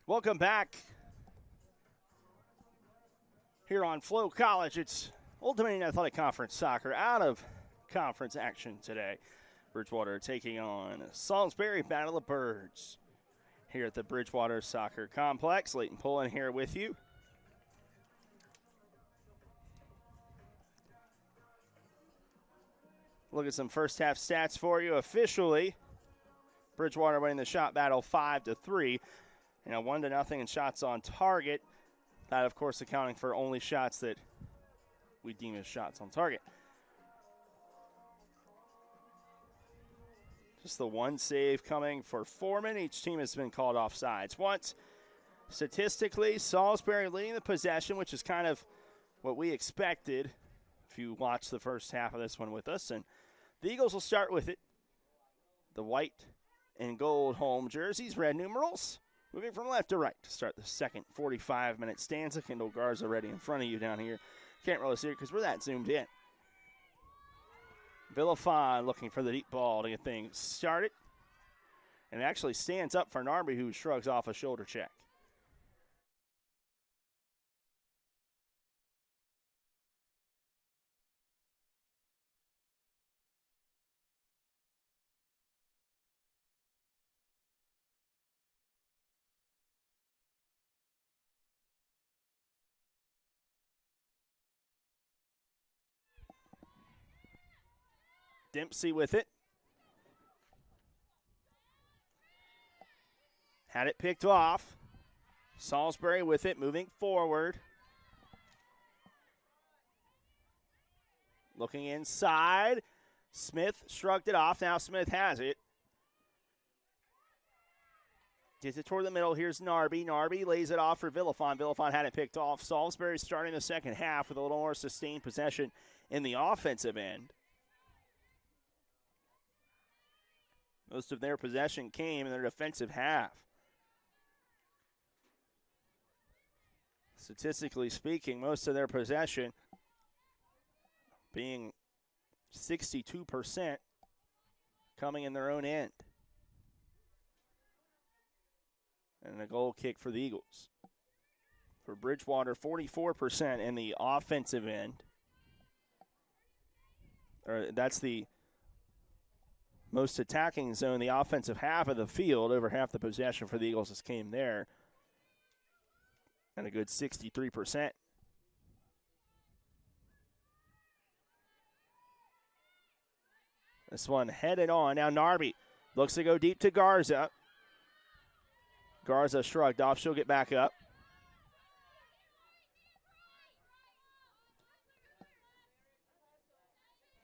Welcome back here on Flo College. It's Ultimate Athletic Conference Soccer out of conference action today. Bridgewater taking on Salisbury, Battle of Birds here at the Bridgewater Soccer Complex. Leighton Pullen here with you. Look at some first half stats for you. Officially, Bridgewater winning the shot battle 5-3. 1-0 in shots on target. That, of course, accounting for only shots that we deem as shots on target. Just the one save coming for Foreman. Each team has been called offsides once. Statistically, Salisbury leading the possession, which is kind of what we expected if you watch the first half of this one with us. And the Eagles will start with it. The white and gold home jerseys, red numerals. Moving from left to right to start the second 45-minute stanza. Kendall Garza ready in front of you down here. Can't really see it because we're that zoomed in. Villafon looking for the deep ball to get things started. And it actually stands up for Narby, who shrugs off a shoulder check. Dempsey with it. Had it picked off. Salisbury with it, moving forward. Looking inside. Smith shrugged it off. Now Smith has it. Gets it toward the middle. Here's Narby. Narby lays it off for Villafon. Villafon had it picked off. Salisbury starting the second half with a little more sustained possession in the offensive end. Most of their possession came in their defensive half. Statistically speaking, most of their possession being 62% coming in their own end. And a goal kick for the Eagles. For Bridgewater, 44% in the offensive end. That's the most attacking zone, the offensive half of the field. Over half the possession for the Eagles just came there. And a good 63%. This one headed on. Now Narby looks to go deep to Garza. Garza shrugged off. She'll get back up.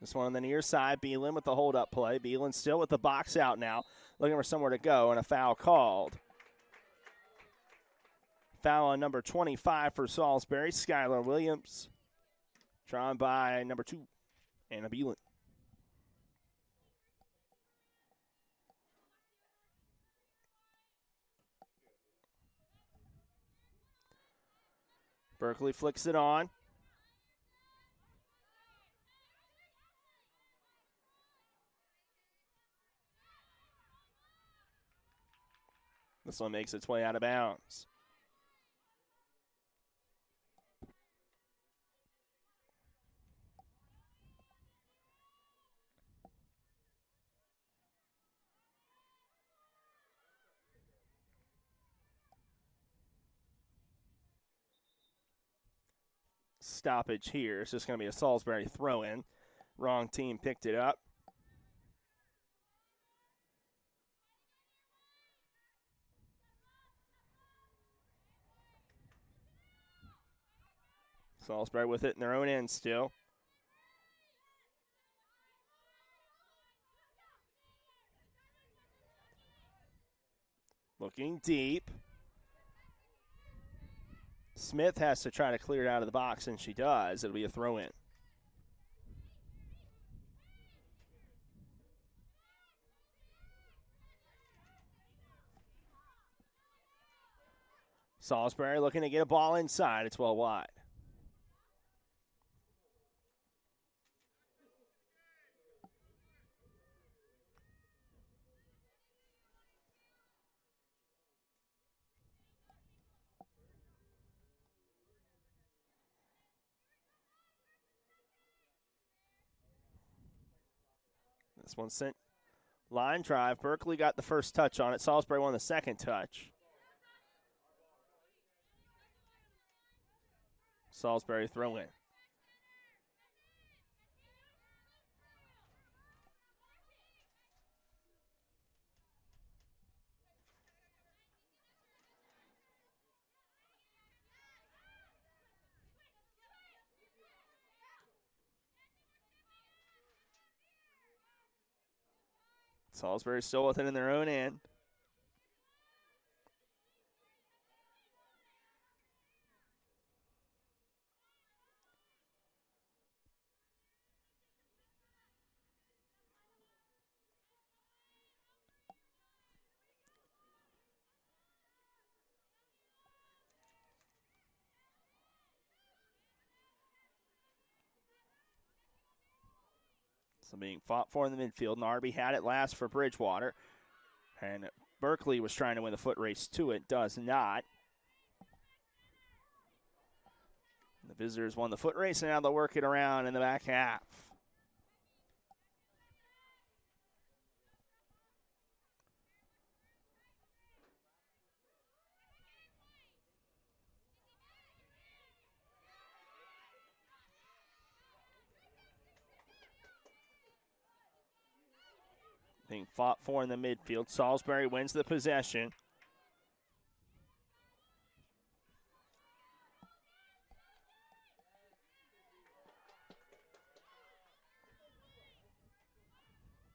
This one on the near side. Beelan with the hold-up play. Beelan still with the box out now. Looking for somewhere to go, and a foul called. Foul on number 25 for Salisbury. Skylar Williams. Drawn by number 2, Anna Beelan. Berkeley flicks it on. This one makes its way out of bounds. Stoppage here. It's just going to be a Salisbury throw-in. Wrong team picked it up. Salisbury with it in their own end still. Looking deep. Smith has to try to clear it out of the box, and she does. It'll be a throw-in. Salisbury looking to get a ball inside. It's well wide. This one sent line drive. Berkeley got the first touch on it. Salisbury won the second touch. Salisbury throw in. Salisbury still with it in their own end. So being fought for in the midfield. Narby had it last for Bridgewater. And Berkeley was trying to win the foot race to it. Does not. The visitors won the foot race, and now they'll work it around in the back half. Being fought for in the midfield. Salisbury wins the possession.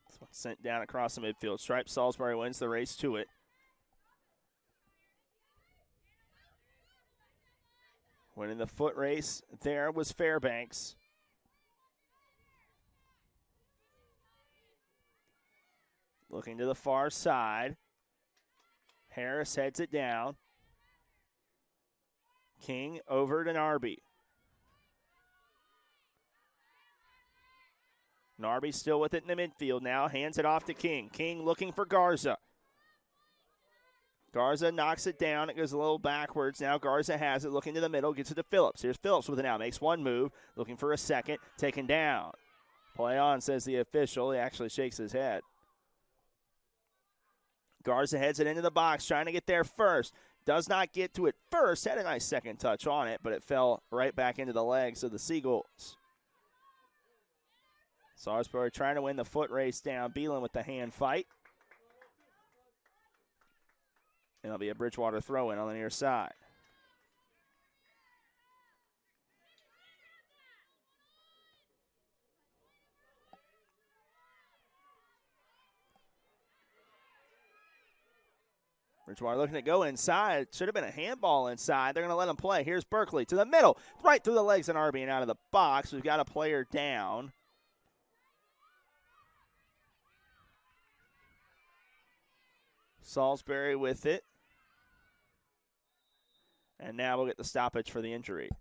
This one sent down across the midfield stripe. Salisbury wins the race to it. Winning the foot race there was Fairbanks. Looking to the far side. Harris heads it down. King over to Narby. Narby still with it in the midfield now. Hands it off to King. King looking for Garza. Garza knocks it down. It goes a little backwards. Now Garza has it. Looking to the middle. Gets it to Phillips. Here's Phillips with it now. Makes one move. Looking for a second. Taken down. Play on, says the official. He actually shakes his head. Garza heads it into the box, trying to get there first. Does not get to it first. Had a nice second touch on it, but it fell right back into the legs of the Seagulls. Salisbury trying to win the foot race down. Beelan with the hand fight. And it'll be a Bridgewater throw-in on the near side. Bridgewater looking to go inside. Should have been a handball inside. They're going to let him play. Here's Berkeley to the middle. Right through the legs of Narby and out of the box. We've got a player down. Salisbury with it. And now we'll get the stoppage for the injury.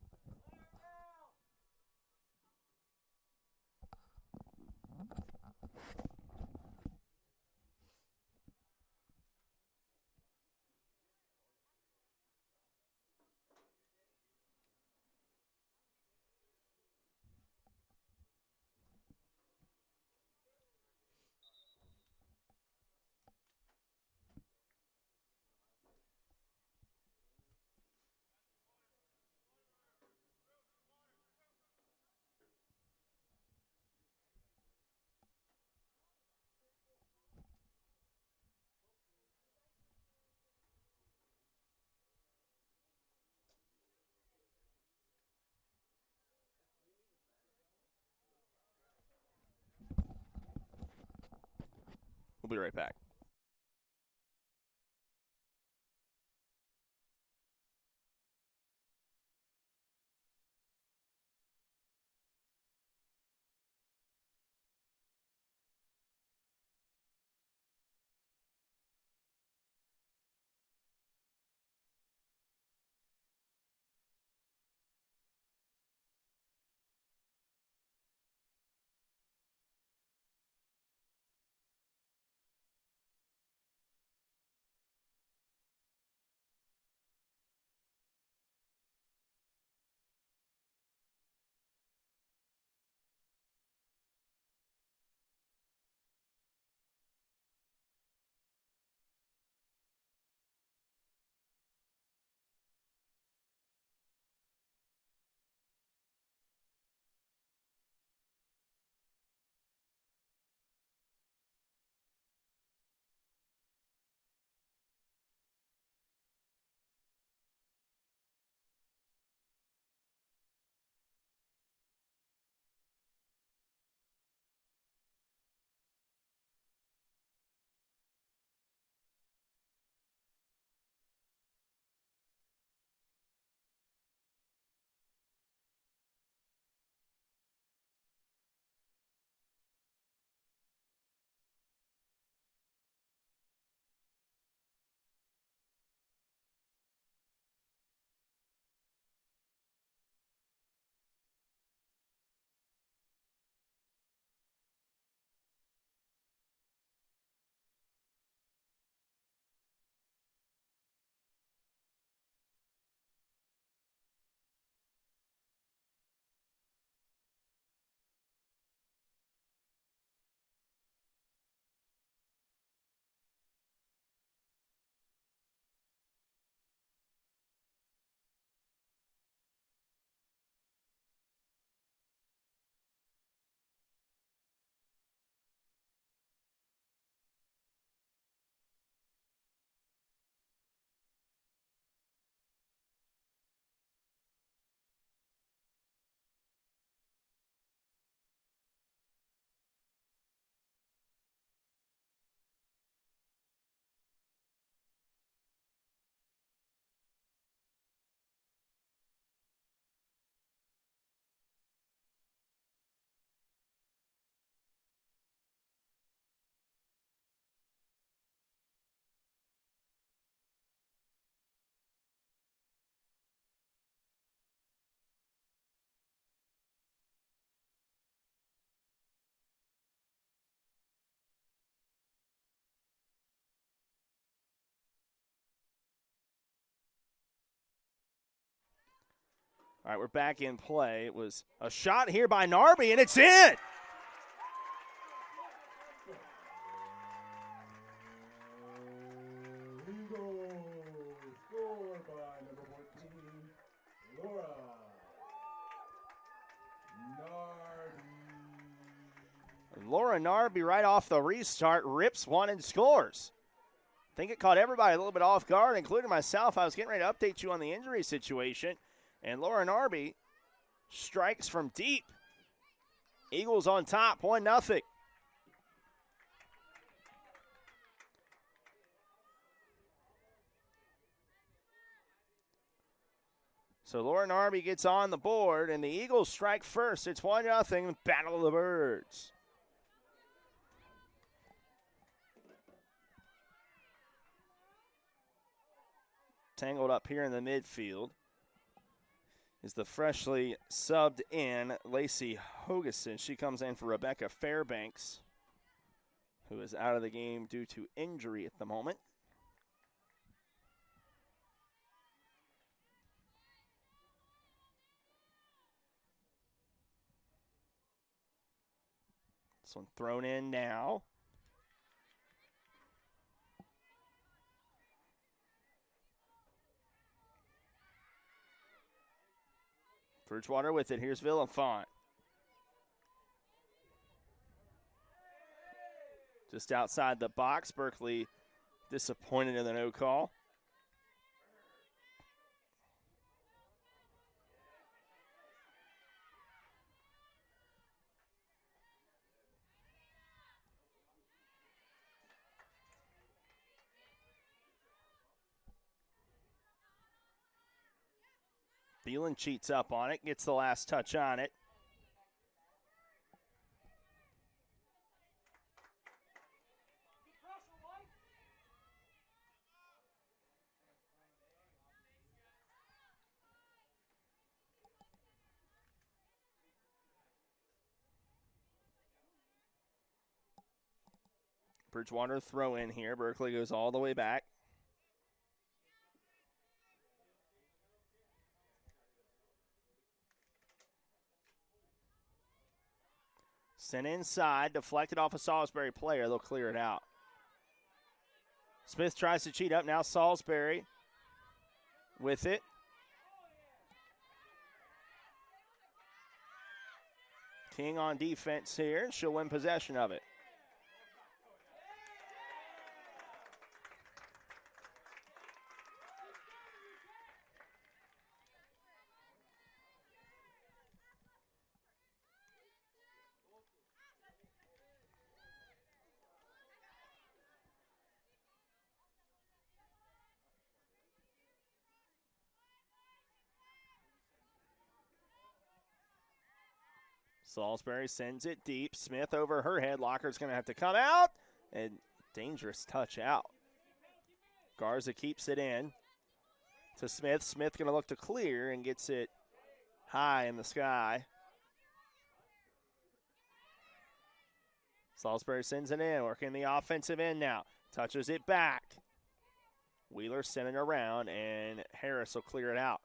We'll be right back. All right, we're back in play. It was a shot here by Narby, and it's in. Laura Narby right off the restart rips one and scores. I think it caught everybody a little bit off guard, including myself. I was getting ready to update you on the injury situation, and Laura Narby strikes from deep. Eagles on top, 1-0. So Laura Narby gets on the board, and the Eagles strike first. It's 1-0, Battle of the Birds. Tangled up here in the midfield is the freshly subbed in Lacey Hogeson. She comes in for Rebecca Fairbanks, who is out of the game due to injury at the moment. This one thrown in now. Bridgewater with it. Here's Villafont. Just outside the box. Berkeley disappointed in the no call. Thielen cheats up on it, gets the last touch on it. Bridgewater throw in here. Berkeley goes all the way back. Sent inside, deflected off a Salisbury player. They'll clear it out. Smith tries to cheat up. Now Salisbury with it. King on defense here. She'll win possession of it. Salisbury sends it deep. Smith over her head. Locker's going to have to come out. And dangerous touch out. Garza keeps it in to Smith. Smith going to look to clear and gets it high in the sky. Salisbury sends it in, working the offensive end now. Touches it back. Wheeler sending it around, and Harris will clear it out.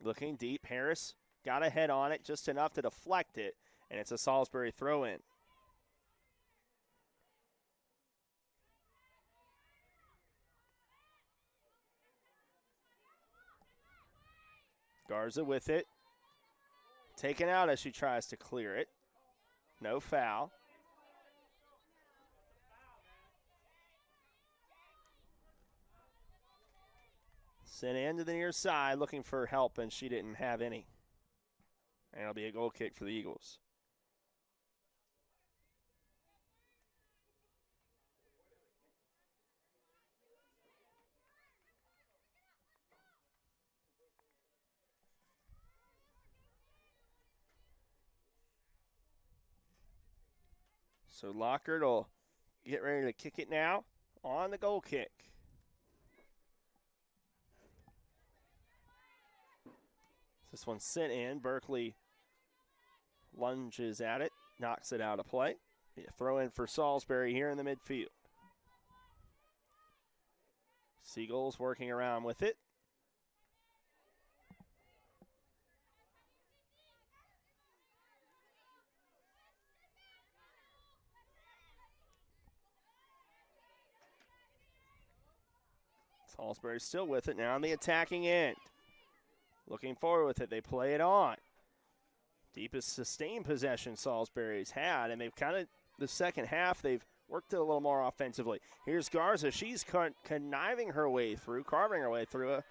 Looking deep, Harris got a head on it, just enough to deflect it, and it's a Salisbury throw-in. Garza with it. Taken out as she tries to clear it. No foul. Sent in to the near side, looking for help, and she didn't have any. And it'll be a goal kick for the Eagles. So Lockard will get ready to kick it now on the goal kick. This one's sent in. Berkeley lunges at it, knocks it out of play. Throw in for Salisbury here in the midfield. Seagulls working around with it. Salisbury still with it now on the attacking end. Looking forward with it. They play it on. Deepest sustained possession Salisbury's had, and they've kind of, the second half, they've worked it a little more offensively. Here's Garza. She's conniving her way through, carving her way through.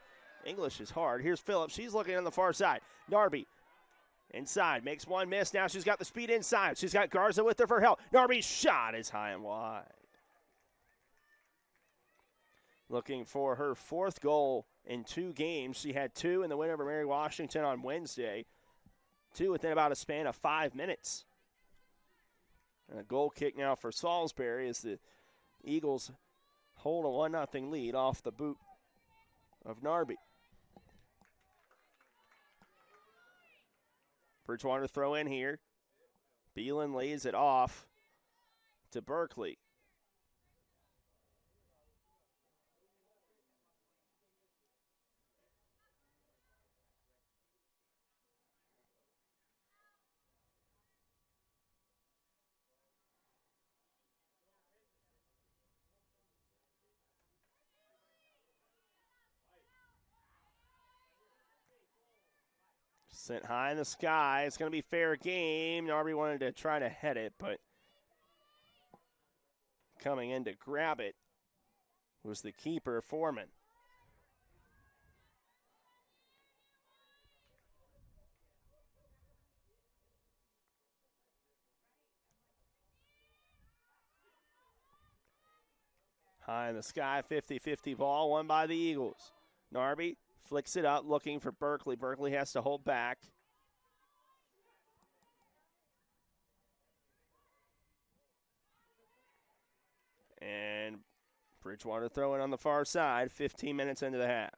English is hard. Here's Phillips. She's looking on the far side. Narby inside, makes one miss. Now she's got the speed inside. She's got Garza with her for help. Narby's shot is high and wide. Looking for her fourth goal in 2 games. She had 2 in the win over Mary Washington on Wednesday. 2 within about a span of 5 minutes. And a goal kick now for Salisbury as the Eagles hold a 1-0 lead off the boot of Narby. Bridgewater throw in here. Beelan lays it off to Berkeley. Sent high in the sky. It's going to be fair game. Narby wanted to try to head it, but coming in to grab it was the keeper, Foreman. High in the sky, 50-50 ball, won by the Eagles. Narby flicks it up, looking for Berkeley. Berkeley has to hold back. And Bridgewater throwing on the far side, 15 minutes into the half.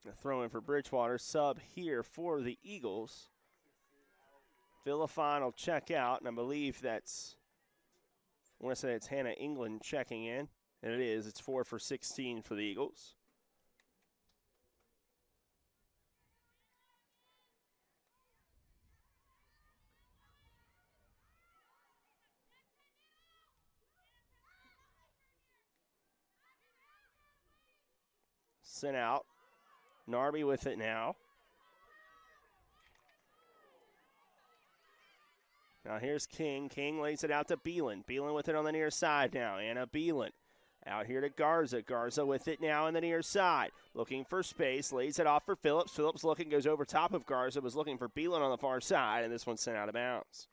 A throw in for Bridgewater, sub here for the Eagles. Villafon will check out, and I believe that's, I want to say it's Hannah England checking in, and it is. It's 4 for 16 for the Eagles. Sent out. Narby with it now. Now here's King. King lays it out to Beelan. Beelan with it on the near side now. Anna Beelan out here to Garza. Garza with it now on the near side. Looking for space. Lays it off for Phillips. Phillips looking, goes over top of Garza. Was looking for Beelan on the far side, and this one's sent out of bounds.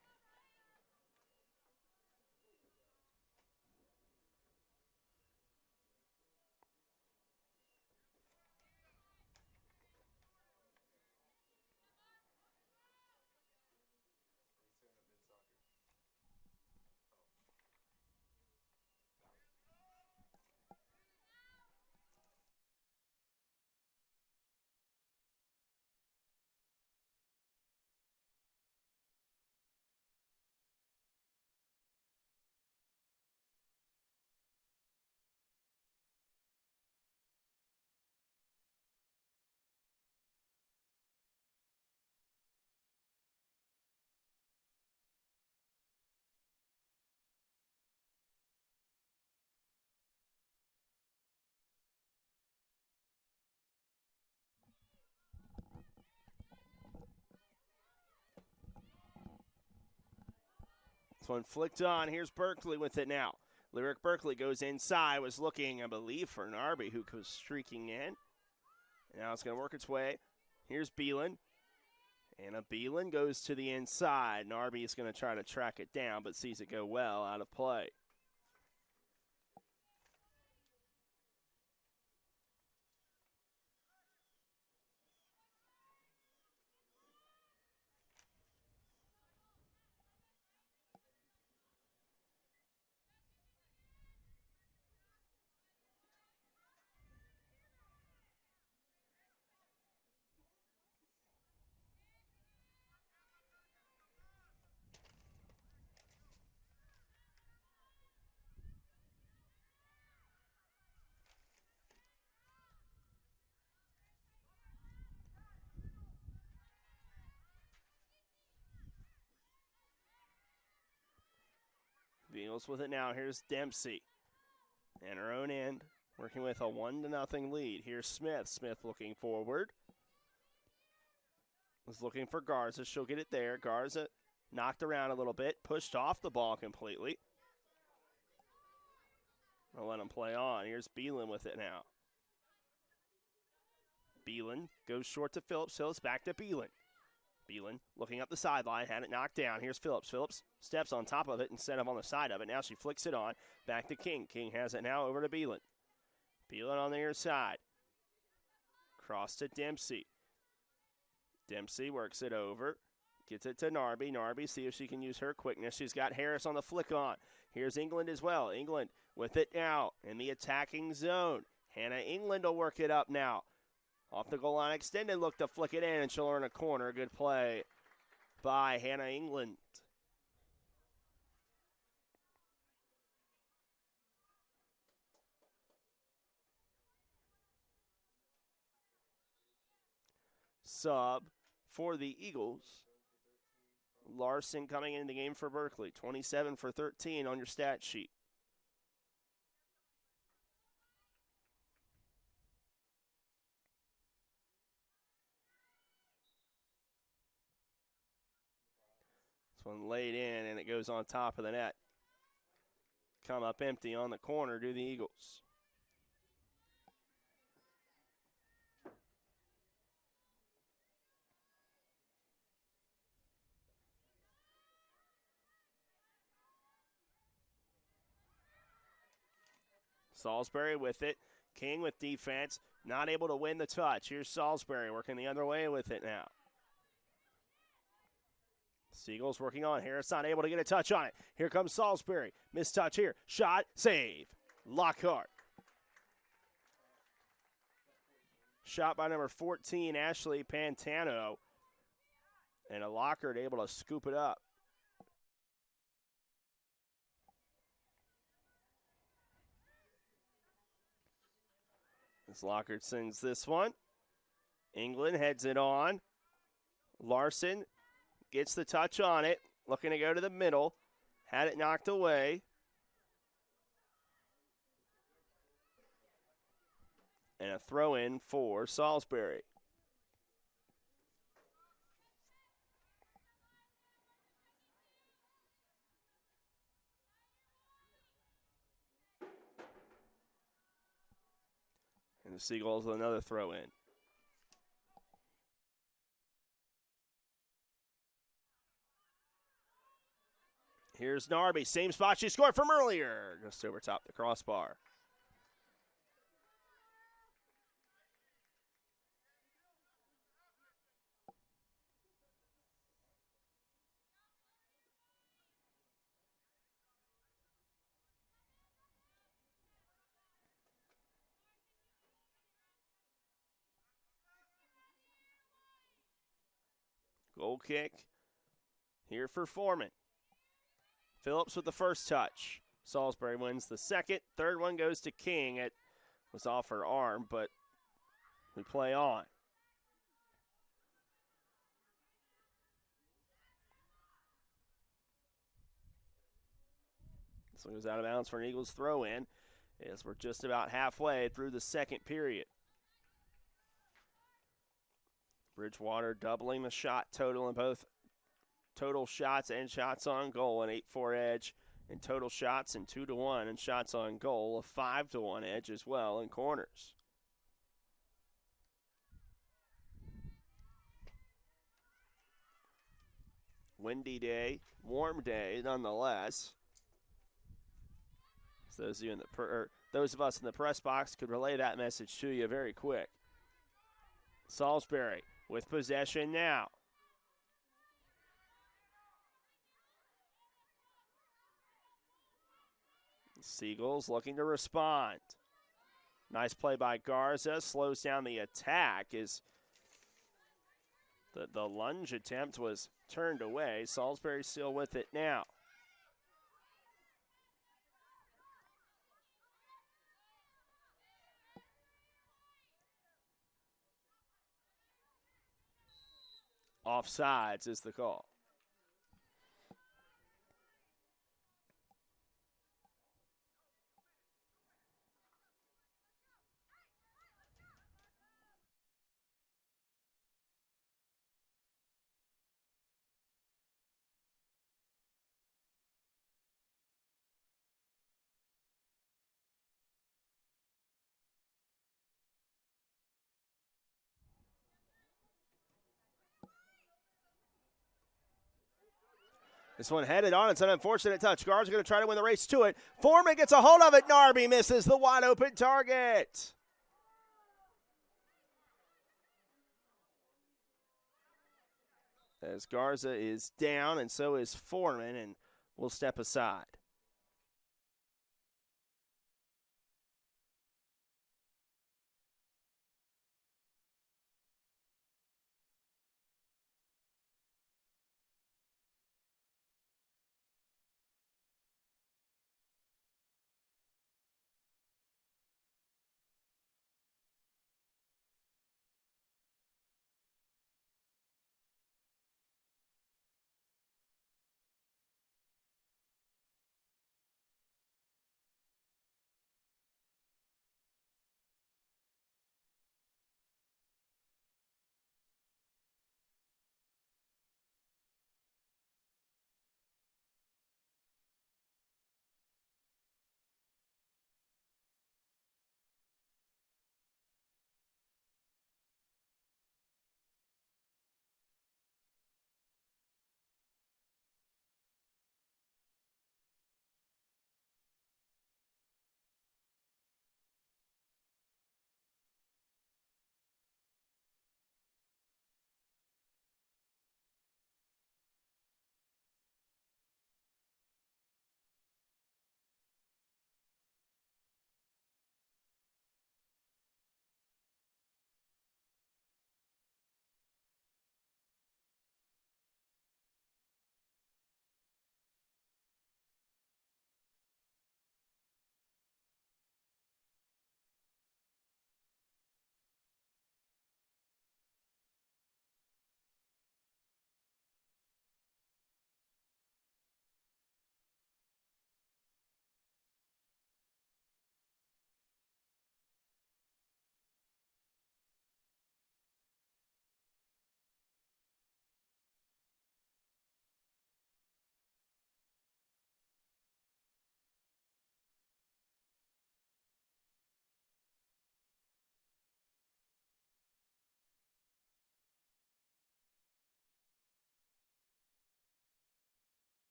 This one flicked on. Here's Berkeley with it now. Lyric Berkeley goes inside, was looking, I believe, for Narby, who goes streaking in. Now it's going to work its way. Here's Beelan. Anna Beelan goes to the inside. Narby is going to try to track it down, but sees it go well out of play. The Eagles with it now. Here's Dempsey. And her own end, working with a 1-0 lead. Here's Smith. Smith looking forward. Was looking for Garza. She'll get it there. Garza knocked around a little bit. Pushed off the ball completely. I'll let him play on. Here's Beelan with it now. Beelan goes short to Phillips. Phillips back to Beelan. Beelan looking up the sideline, had it knocked down. Here's Phillips. Phillips steps on top of it instead of on the side of it. Now she flicks it on. Back to King. King has it now over to Beelan. Beelan on the near side. Cross to Dempsey. Dempsey works it over. Gets it to Narby. Narby, see if she can use her quickness. She's got Harris on the flick on. Here's England as well. England with it now in the attacking zone. Hannah England will work it up now. Off the goal line extended, look to flick it in, and she'll earn a corner. Good play by Hannah England. Sub for the Eagles. Larson coming into the game for Berkeley. 27 for 13 on your stat sheet. One laid in, and it goes on top of the net. Come up empty on the corner to the Eagles. Salisbury with it. King with defense. Not able to win the touch. Here's Salisbury working the other way with it now. Seagulls working on. Harris not able to get a touch on it. Here comes Salisbury. Missed touch here. Shot. Save. Lockhart. Shot by number 14, Ashley Pantano. And a Lockhart able to scoop it up. As Lockhart sends this one. England heads it on. Larson gets the touch on it, looking to go to the middle. Had it knocked away. And a throw in for Salisbury. And the Seagulls with another throw in. Here's Narby, same spot she scored from earlier. Just over top the crossbar. Goal kick here for Foreman. Phillips with the first touch. Salisbury wins the second. Third one goes to King. It was off her arm, but we play on. This one goes out of bounds for an Eagles throw in as we're just about halfway through the second period. Bridgewater doubling the shot total in both total shots and shots on goal, an 8-4 edge in total shots and 2-1 in shots on goal, a 5-1 edge as well in corners. Windy day, warm day nonetheless. So those of us in the press box could relay that message to you very quick. Salisbury with possession now. Seagulls looking to respond. Nice play by Garza. Slows down the attack as the lunge attempt was turned away. Salisbury still with it now. Offsides is the call. This one headed on. It's an unfortunate touch. Guards are going to try to win the race to it. Foreman gets a hold of it. Narby misses the wide open target. As Garza is down, and so is Foreman, and will step aside.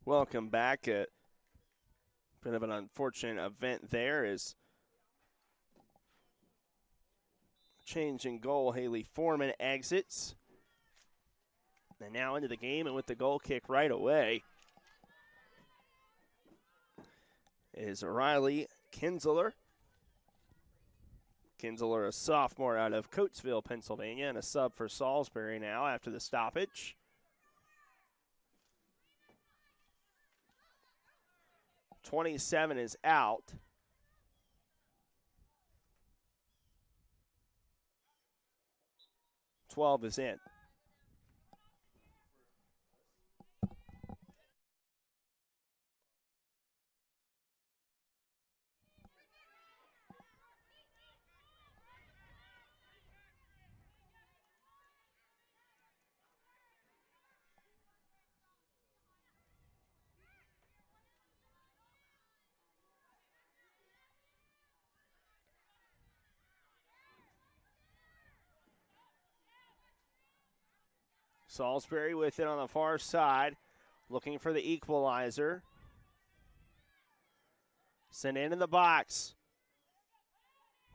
Welcome back. A bit of an unfortunate event there is change in goal. Haley Foreman exits. And now into the game, and with the goal kick right away is Riley Kinsler. Kinsler, a sophomore out of Coatesville, Pennsylvania, and a sub for Salisbury now after the stoppage. .27 is out. .12 is in. Salisbury with it on the far side, looking for the equalizer. Sent into the box.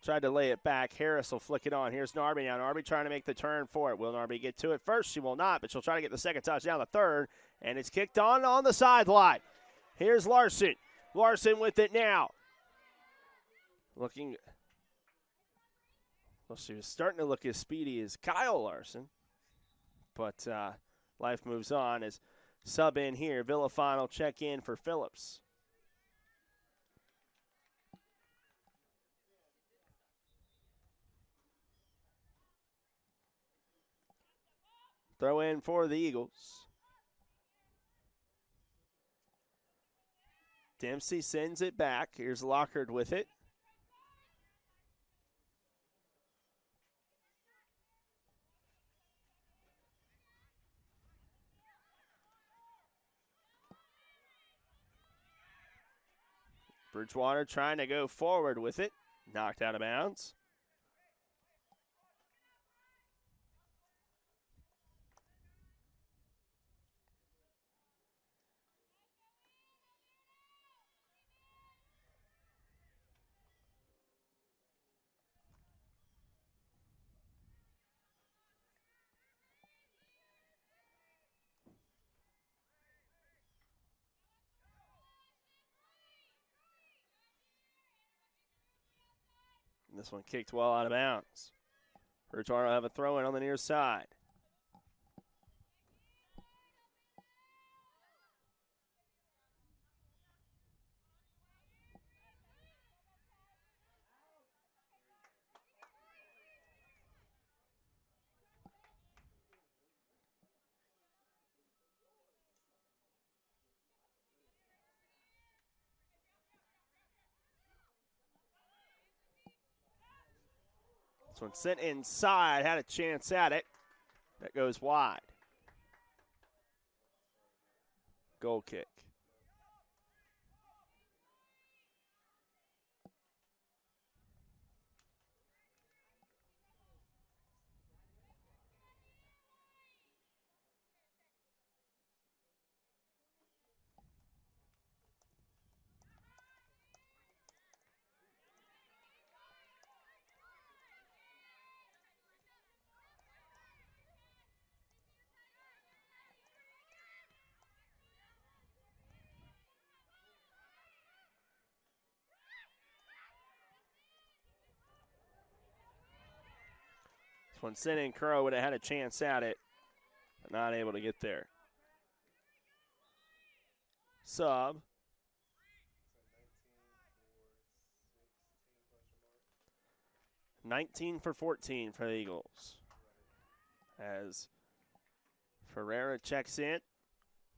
Tried to lay it back. Harris will flick it on. Here's Narby now. Narby trying to make the turn for it. Will Narby get to it first? She will not, but she'll try to get the second touchdown, the third, and it's kicked on the sideline. Here's Larson. Larson with it now. Looking. Well, she was starting to look as speedy as Kyle Larson. But life moves on as sub in here. Villafon will check in for Phillips. Throw in for the Eagles. Dempsey sends it back. Here's Lockhart with it. Bridgewater trying to go forward with it. Knocked out of bounds. This one kicked well out of bounds. Bridgewater will have a throw in on the near side. This one sent inside, had a chance at it. That goes wide. Goal kick. When sent in, Crow would have had a chance at it, but not able to get there. Sub. $19 for 14 for the Eagles. As Ferreira checks in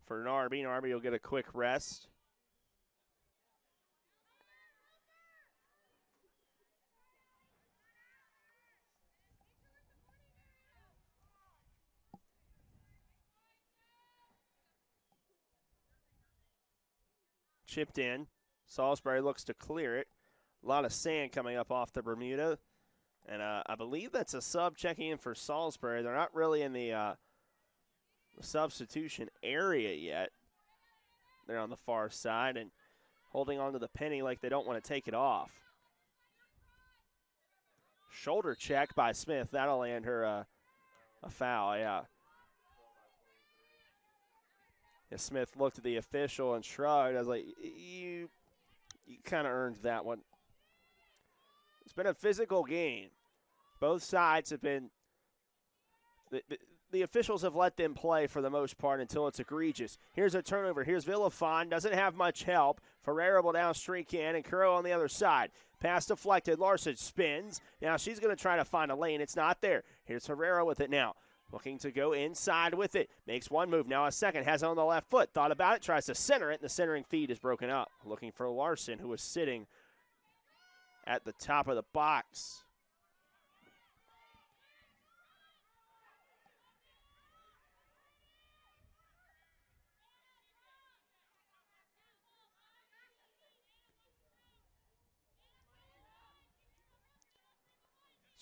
for Narby. Narby will get a quick rest. Chipped in. Salisbury looks to clear it. A lot of sand coming up off the Bermuda. And I believe that's a sub checking in for Salisbury. They're not really in the substitution area yet. They're on the far side and holding on to the penny like they don't want to take it off. Shoulder check by Smith. That'll land her a foul, yeah. Smith looked at the official and shrugged. I was like, you kind of earned that one. It's been a physical game. Both sides have been the officials have let them play for the most part until it's egregious. Here's a turnover. Here's Villafon. Doesn't have much help. Ferreira will down streak in, and Curro on the other side. Pass deflected. Larson spins. Now she's going to try to find a lane. It's not there. Here's Ferreira with it now. Looking to go inside with it. Makes one move. Now a second. Has it on the left foot. Thought about it. Tries to center it, and the centering feed is broken up. Looking for Larson, who was sitting at the top of the box.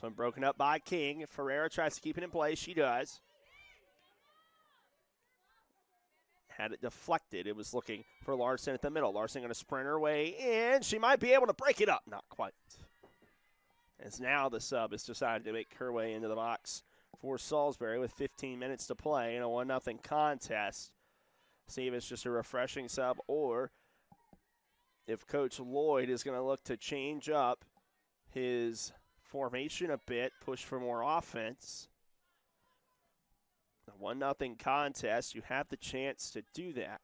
So I'm broken up by King. Ferreira tries to keep it in place. She does. Had it deflected. It was looking for Larson at the middle. Larson going to sprint her way in. She might be able to break it up. Not quite. As now the sub has decided to make her way into the box for Salisbury with 15 minutes to play in a 1-0 contest. See if it's just a refreshing sub or if Coach Lloyd is going to look to change up his formation a bit, push for more offense. A 1-0 contest, you have the chance to do that.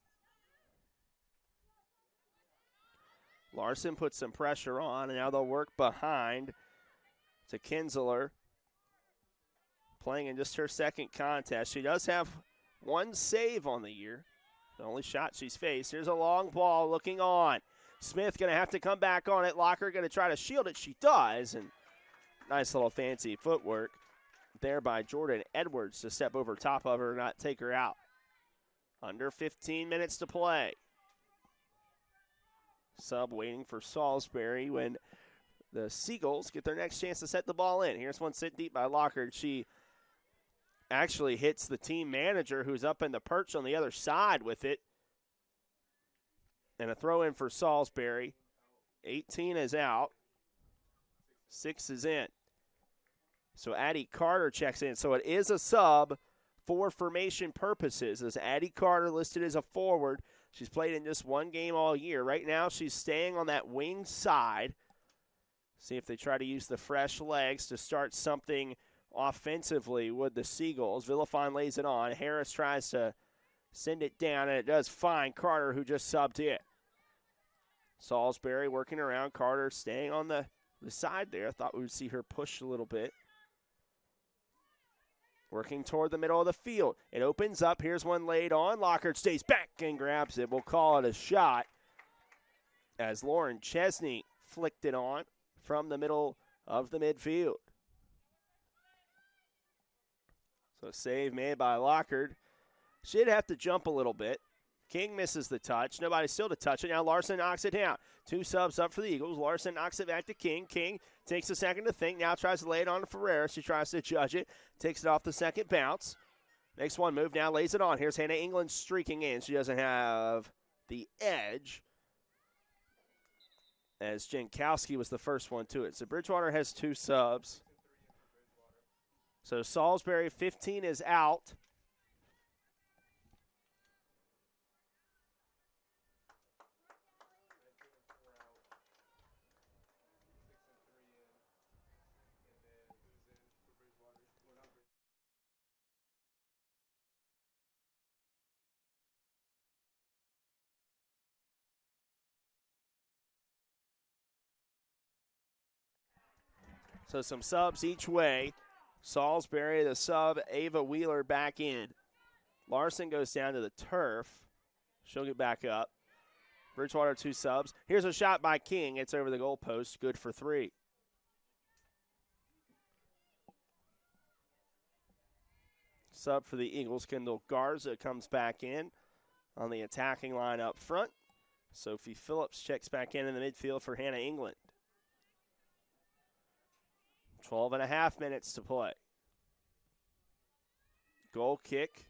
Larson puts some pressure on, and now they'll work behind to Kinsler. Playing in just her second contest. She does have one save on the year. The only shot she's faced. Here's a long ball looking on. Smith going to have to come back on it. Locker going to try to shield it. She does, and nice little fancy footwork there by Jordan Edwards to step over top of her and not take her out. Under 15 minutes to play. Sub waiting for Salisbury when the Seagulls get their next chance to set the ball in. Here's one sent deep by Lockard. She actually hits the team manager who's up in the perch on the other side with it. And a throw in for Salisbury. 18 is out. 6 is in. So Addie Carter checks in. So it is a sub for formation purposes, as Addie Carter listed as a forward. She's played in just one game all year. Right now she's staying on that wing side. See if they try to use the fresh legs to start something offensively with the Seagulls. Villafon lays it on. Harris tries to send it down, and it does find Carter, who just subbed it. Salisbury working around. Carter staying on the side there. I thought we would see her push a little bit. Working toward the middle of the field. It opens up. Here's one laid on. Lockhart stays back and grabs it. We'll call it a shot as Lauren Chesney flicked it on from the middle of the midfield. So save made by Lockhart. She'd have to jump a little bit. King misses the touch. Nobody still to touch it. Now Larson knocks it down. 2 subs up for the Eagles. Larson knocks it back to King. King takes a second to think. Now tries to lay it on to Ferreira. She tries to judge it. Takes it off the second bounce. Makes one move. Now lays it on. Here's Hannah England streaking in. She doesn't have the edge, as Jankowski was the first one to it. So Bridgewater has 2 subs. So Salisbury, 15 is out. So some subs each way. Salisbury, the sub, Ava Wheeler back in. Larson goes down to the turf. She'll get back up. Bridgewater 2 subs. Here's a shot by King. It's over the goalpost. Good for 3. Sub for the Eagles. Kendall Garza comes back in on the attacking line up front. Sophie Phillips checks back in the midfield for Hannah England. 12.5 minutes to play. Goal kick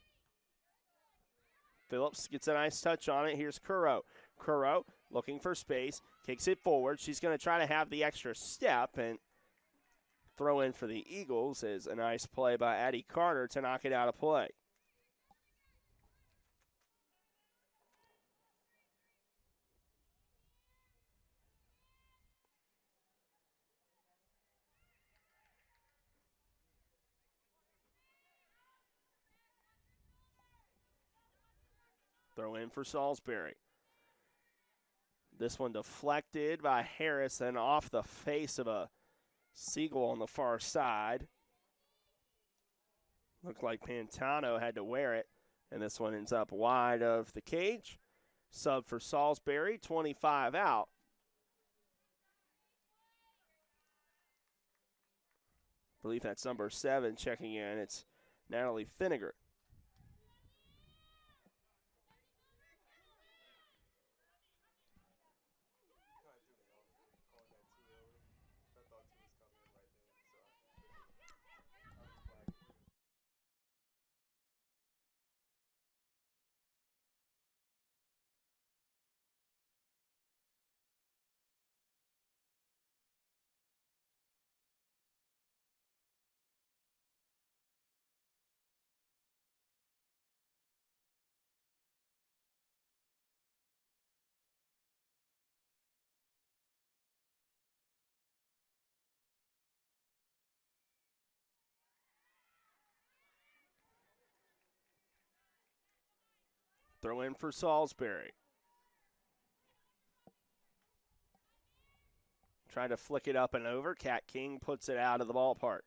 Phillips gets a nice touch on it. Here's Curro. Curro looking for space, kicks it forward. She's going to try to have the extra step and throw in for the Eagles is a nice play by Addie Carter to knock it out of play. Throw in for Salisbury. This one deflected by Harris and off the face of a Siegel on the far side. Looked like Pantano had to wear it, and this one ends up wide of the cage. Sub for Salisbury, 25 out. I believe that's number 7 checking in. It's Natalie Finnegar. Throw in for Salisbury. Trying to flick it up and over. Kat King puts it out of the ballpark.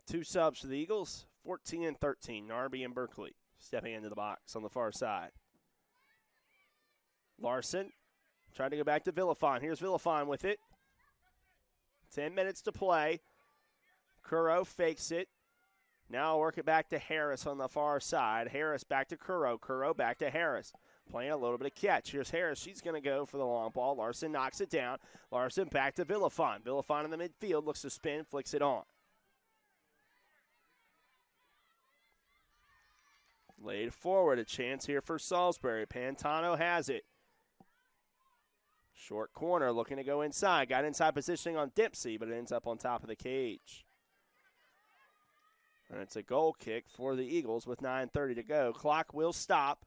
2 subs for the Eagles, 14 and 13. Narby and Berkeley stepping into the box on the far side. Larson trying to go back to Villafon. Here's Villafon with it. 10 minutes to play. Curro fakes it. Now work it back to Harris on the far side. Harris back to Curro. Curro back to Harris. Playing a little bit of catch. Here's Harris. She's going to go for the long ball. Larson knocks it down. Larson back to Villafon. Villafon in the midfield. Looks to spin. Flicks it on. Laid forward. A chance here for Salisbury. Pantano has it. Short corner looking to go inside. Got inside positioning on Dempsey, but it ends up on top of the cage. And it's a goal kick for the Eagles with 9:30 to go. Clock will stop.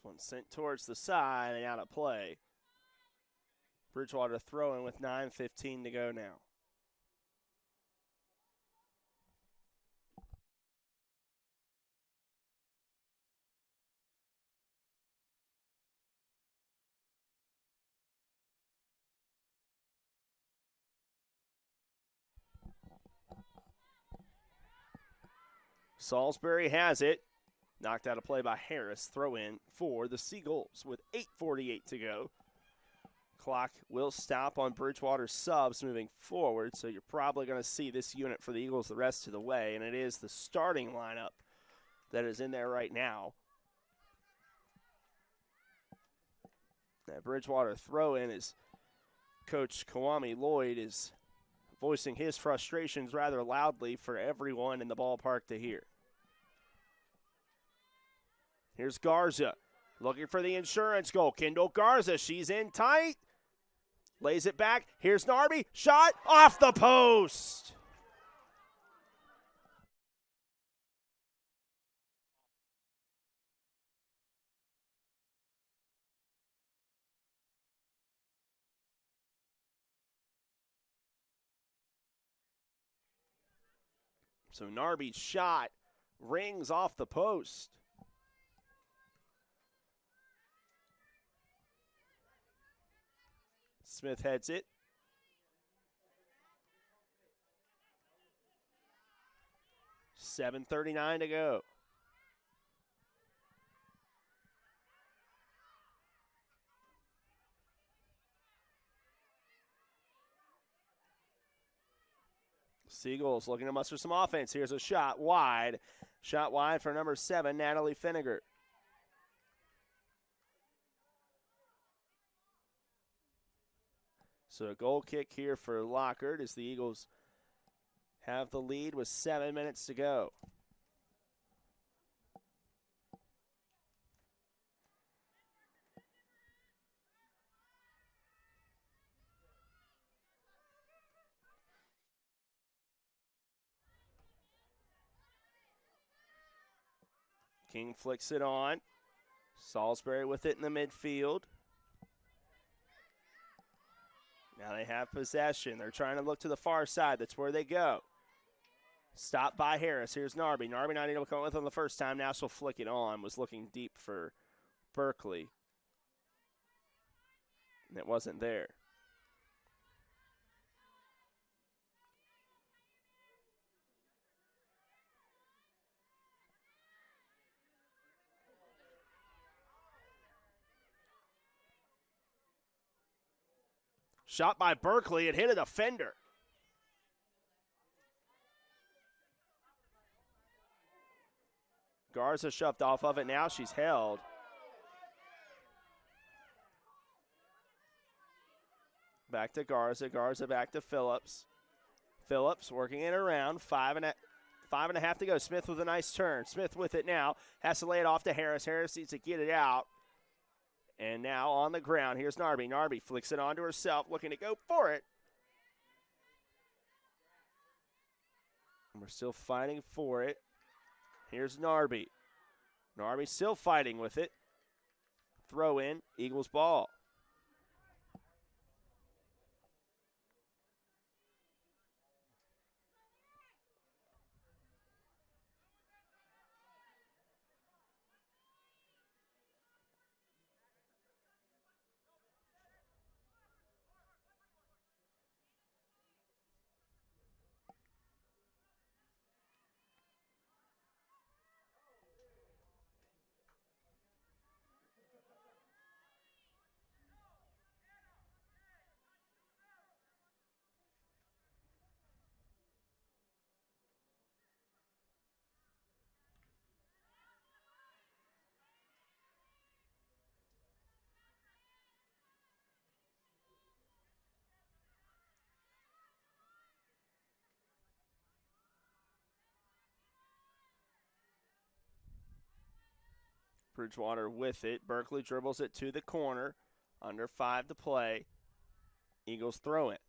One sent towards the side and out of play. Bridgewater throwing with 9:15 to go now. Salisbury has it. Knocked out of play by Harris. Throw in for the Seagulls with 8:48 to go. Clock will stop on Bridgewater subs moving forward, so you're probably going to see this unit for the Eagles the rest of the way, and it is the starting lineup that is in there right now. That Bridgewater throw-in is Coach Kwame Lloyd is voicing his frustrations rather loudly for everyone in the ballpark to hear. Here's Garza looking for the insurance goal. Kendall Garza, she's in tight. Lays it back. Here's Narby. Shot off the post. So Narby's shot rings off the post. Smith heads it. 7:39 to go. Seagulls looking to muster some offense. Here's a shot wide. Shot wide for number 7, Natalie Finnegar. So a goal kick here for Lockard as the Eagles have the lead with 7 minutes to go. King flicks it on. Salisbury with it in the midfield. Now they have possession. They're trying to look to the far side. That's where they go. Stopped by Harris. Here's Narby. Narby not able to come with on the first time. Now she'll flick it on. Was looking deep for Berkeley. And it wasn't there. Shot by Berkeley. It hit a defender. Garza shoved off of it. Now she's held. Back to Garza. Garza back to Phillips. Phillips working it around. Five and a half to go. Smith with a nice turn. Smith with it now. Has to lay it off to Harris. Harris needs to get it out. And now on the ground, here's Narby. Narby flicks it onto herself, looking to go for it. And we're still fighting for it. Here's Narby. Narby still fighting with it. Throw in, Eagles ball. Bridgewater with it. Berkeley dribbles it to the corner. Under 5 to play. Eagles throw it.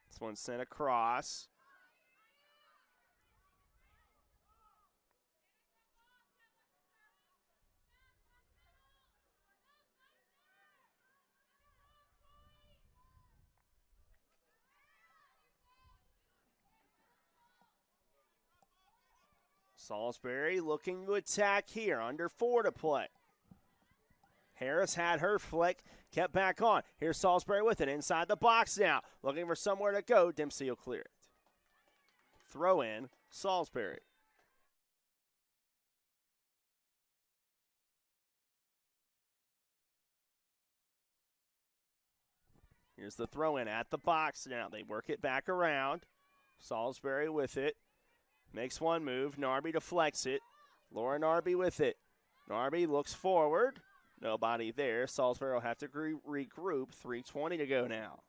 This one's sent across. Salisbury looking to attack here. Under 4 to play. Harris had her flick, kept back on. Here's Salisbury with it inside the box now. Looking for somewhere to go. Dempsey will clear it. Throw in, Salisbury. Here's the throw in at the box now. They work it back around. Salisbury with it. Makes one move. Narby deflects it. Laura Narby with it. Narby looks forward. Nobody there. Salisbury will have to regroup. 3:20 to go now.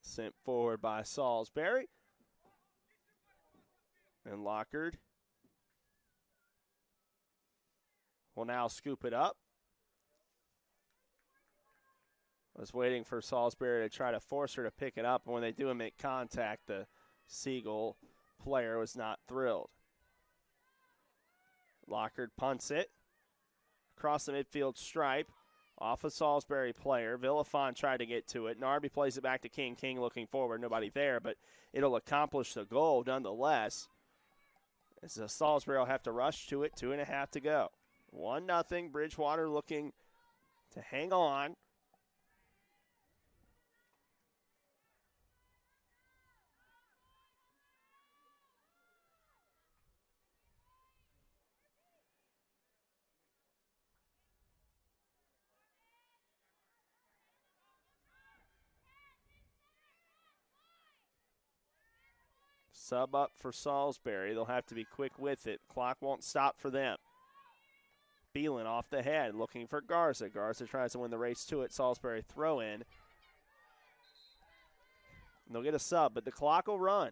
Sent forward by Salisbury. And Lockard will now scoop it up. Was waiting for Salisbury to try to force her to pick it up, and when they do make contact, the Seagull player was not thrilled. Lockard punts it across the midfield stripe. Off a Salisbury player. Villafon tried to get to it. Narby plays it back to King. King looking forward. Nobody there, but it'll accomplish the goal nonetheless. As Salisbury will have to rush to it. 2.5 to go. 1-0. Bridgewater looking to hang on. Sub up for Salisbury. They'll have to be quick with it. Clock won't stop for them. Beelan off the head, looking for Garza. Garza tries to win the race to it. Salisbury throw in. And they'll get a sub, but the clock will run.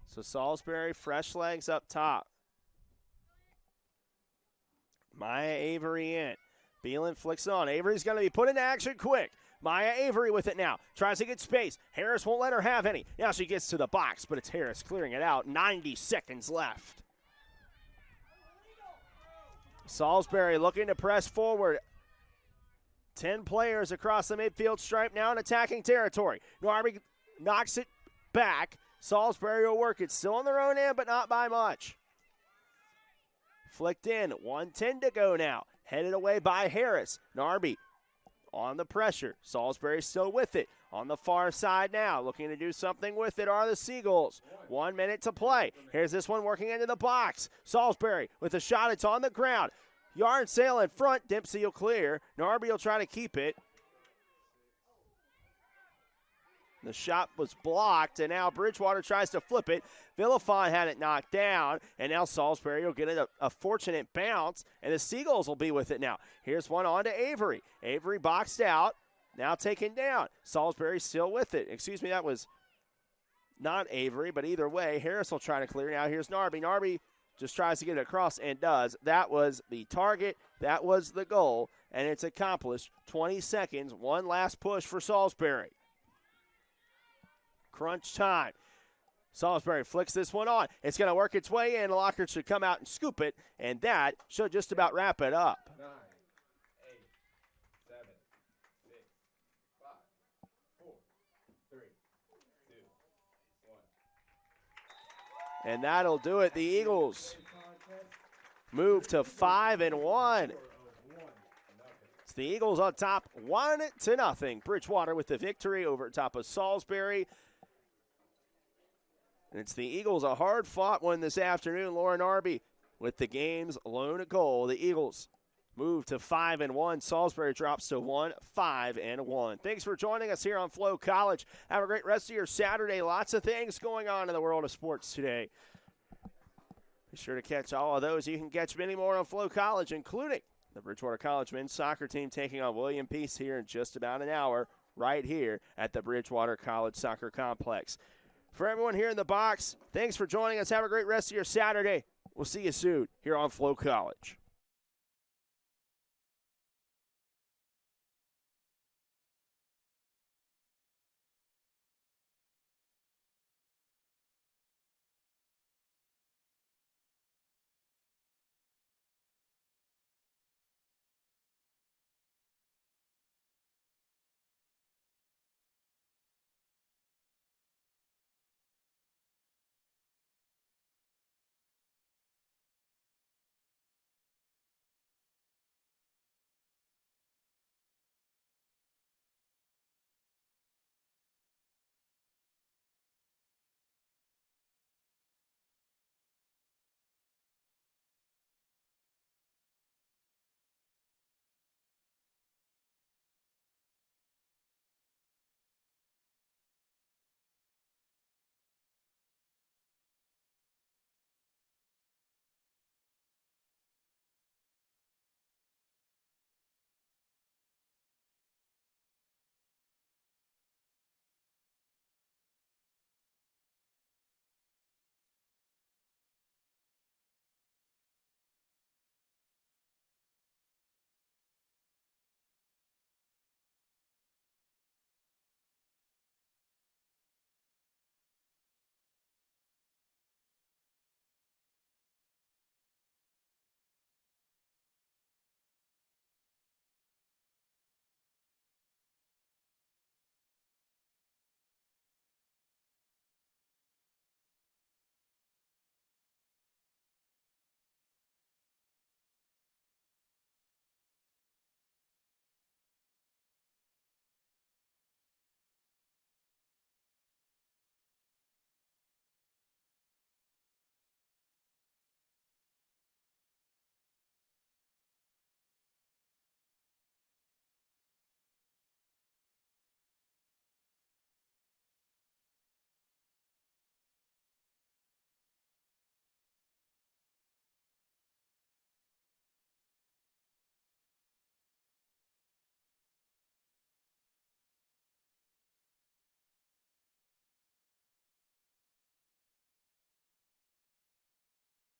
So Salisbury, fresh legs up top. Maya Avery in. Beelan flicks it on. Avery's going to be put into action quick. Maya Avery with it now. Tries to get space. Harris won't let her have any. Now she gets to the box, but it's Harris clearing it out. 90 seconds left. Salisbury looking to press forward. 10 players across the midfield stripe now in attacking territory. Narby knocks it back. Salisbury will work it. Still on their own end, but not by much. Flicked in. 1:10 to go now. Headed away by Harris. Narby on the pressure. Salisbury still with it. On the far side now. Looking to do something with it are the Seagulls. 1 minute to play. Here's this one working into the box. Salisbury with a shot. It's on the ground. Yard sail in front. Dempsey will clear. Narby will try to keep it. The shot was blocked, and now Bridgewater tries to flip it. Villafon had it knocked down, and now Salisbury will get a fortunate bounce, and the Seagulls will be with it now. Here's one on to Avery. Avery boxed out, now taken down. Salisbury still with it. Excuse me, that was not Avery, but either way, Harris will try to clear. Now here's Narby. Narby just tries to get it across and does. That was the target. That was the goal, and it's accomplished. 20 seconds, one last push for Salisbury. Crunch time. Salisbury flicks this one on. It's going to work its way in. Lockard should come out and scoop it, and that should just about wrap it up. 9, 8, 7, 6, 5, 4, 3, 2, 1. And that'll do it. The Eagles move to 5-1. It's the Eagles on top, 1-0. Bridgewater with the victory over top of Salisbury. And it's the Eagles, a hard-fought one this afternoon. Lauren Narby with the game's lone goal. The Eagles move to 5-1. Salisbury drops to 5-1. Thanks for joining us here on Flo College. Have a great rest of your Saturday. Lots of things going on in the world of sports today. Be sure to catch all of those. You can catch many more on Flo College, including the Bridgewater College men's soccer team taking on William Peace here in just about an hour, right here at the Bridgewater College Soccer Complex. For everyone here in the box, thanks for joining us. Have a great rest of your Saturday. We'll see you soon here on Flo College.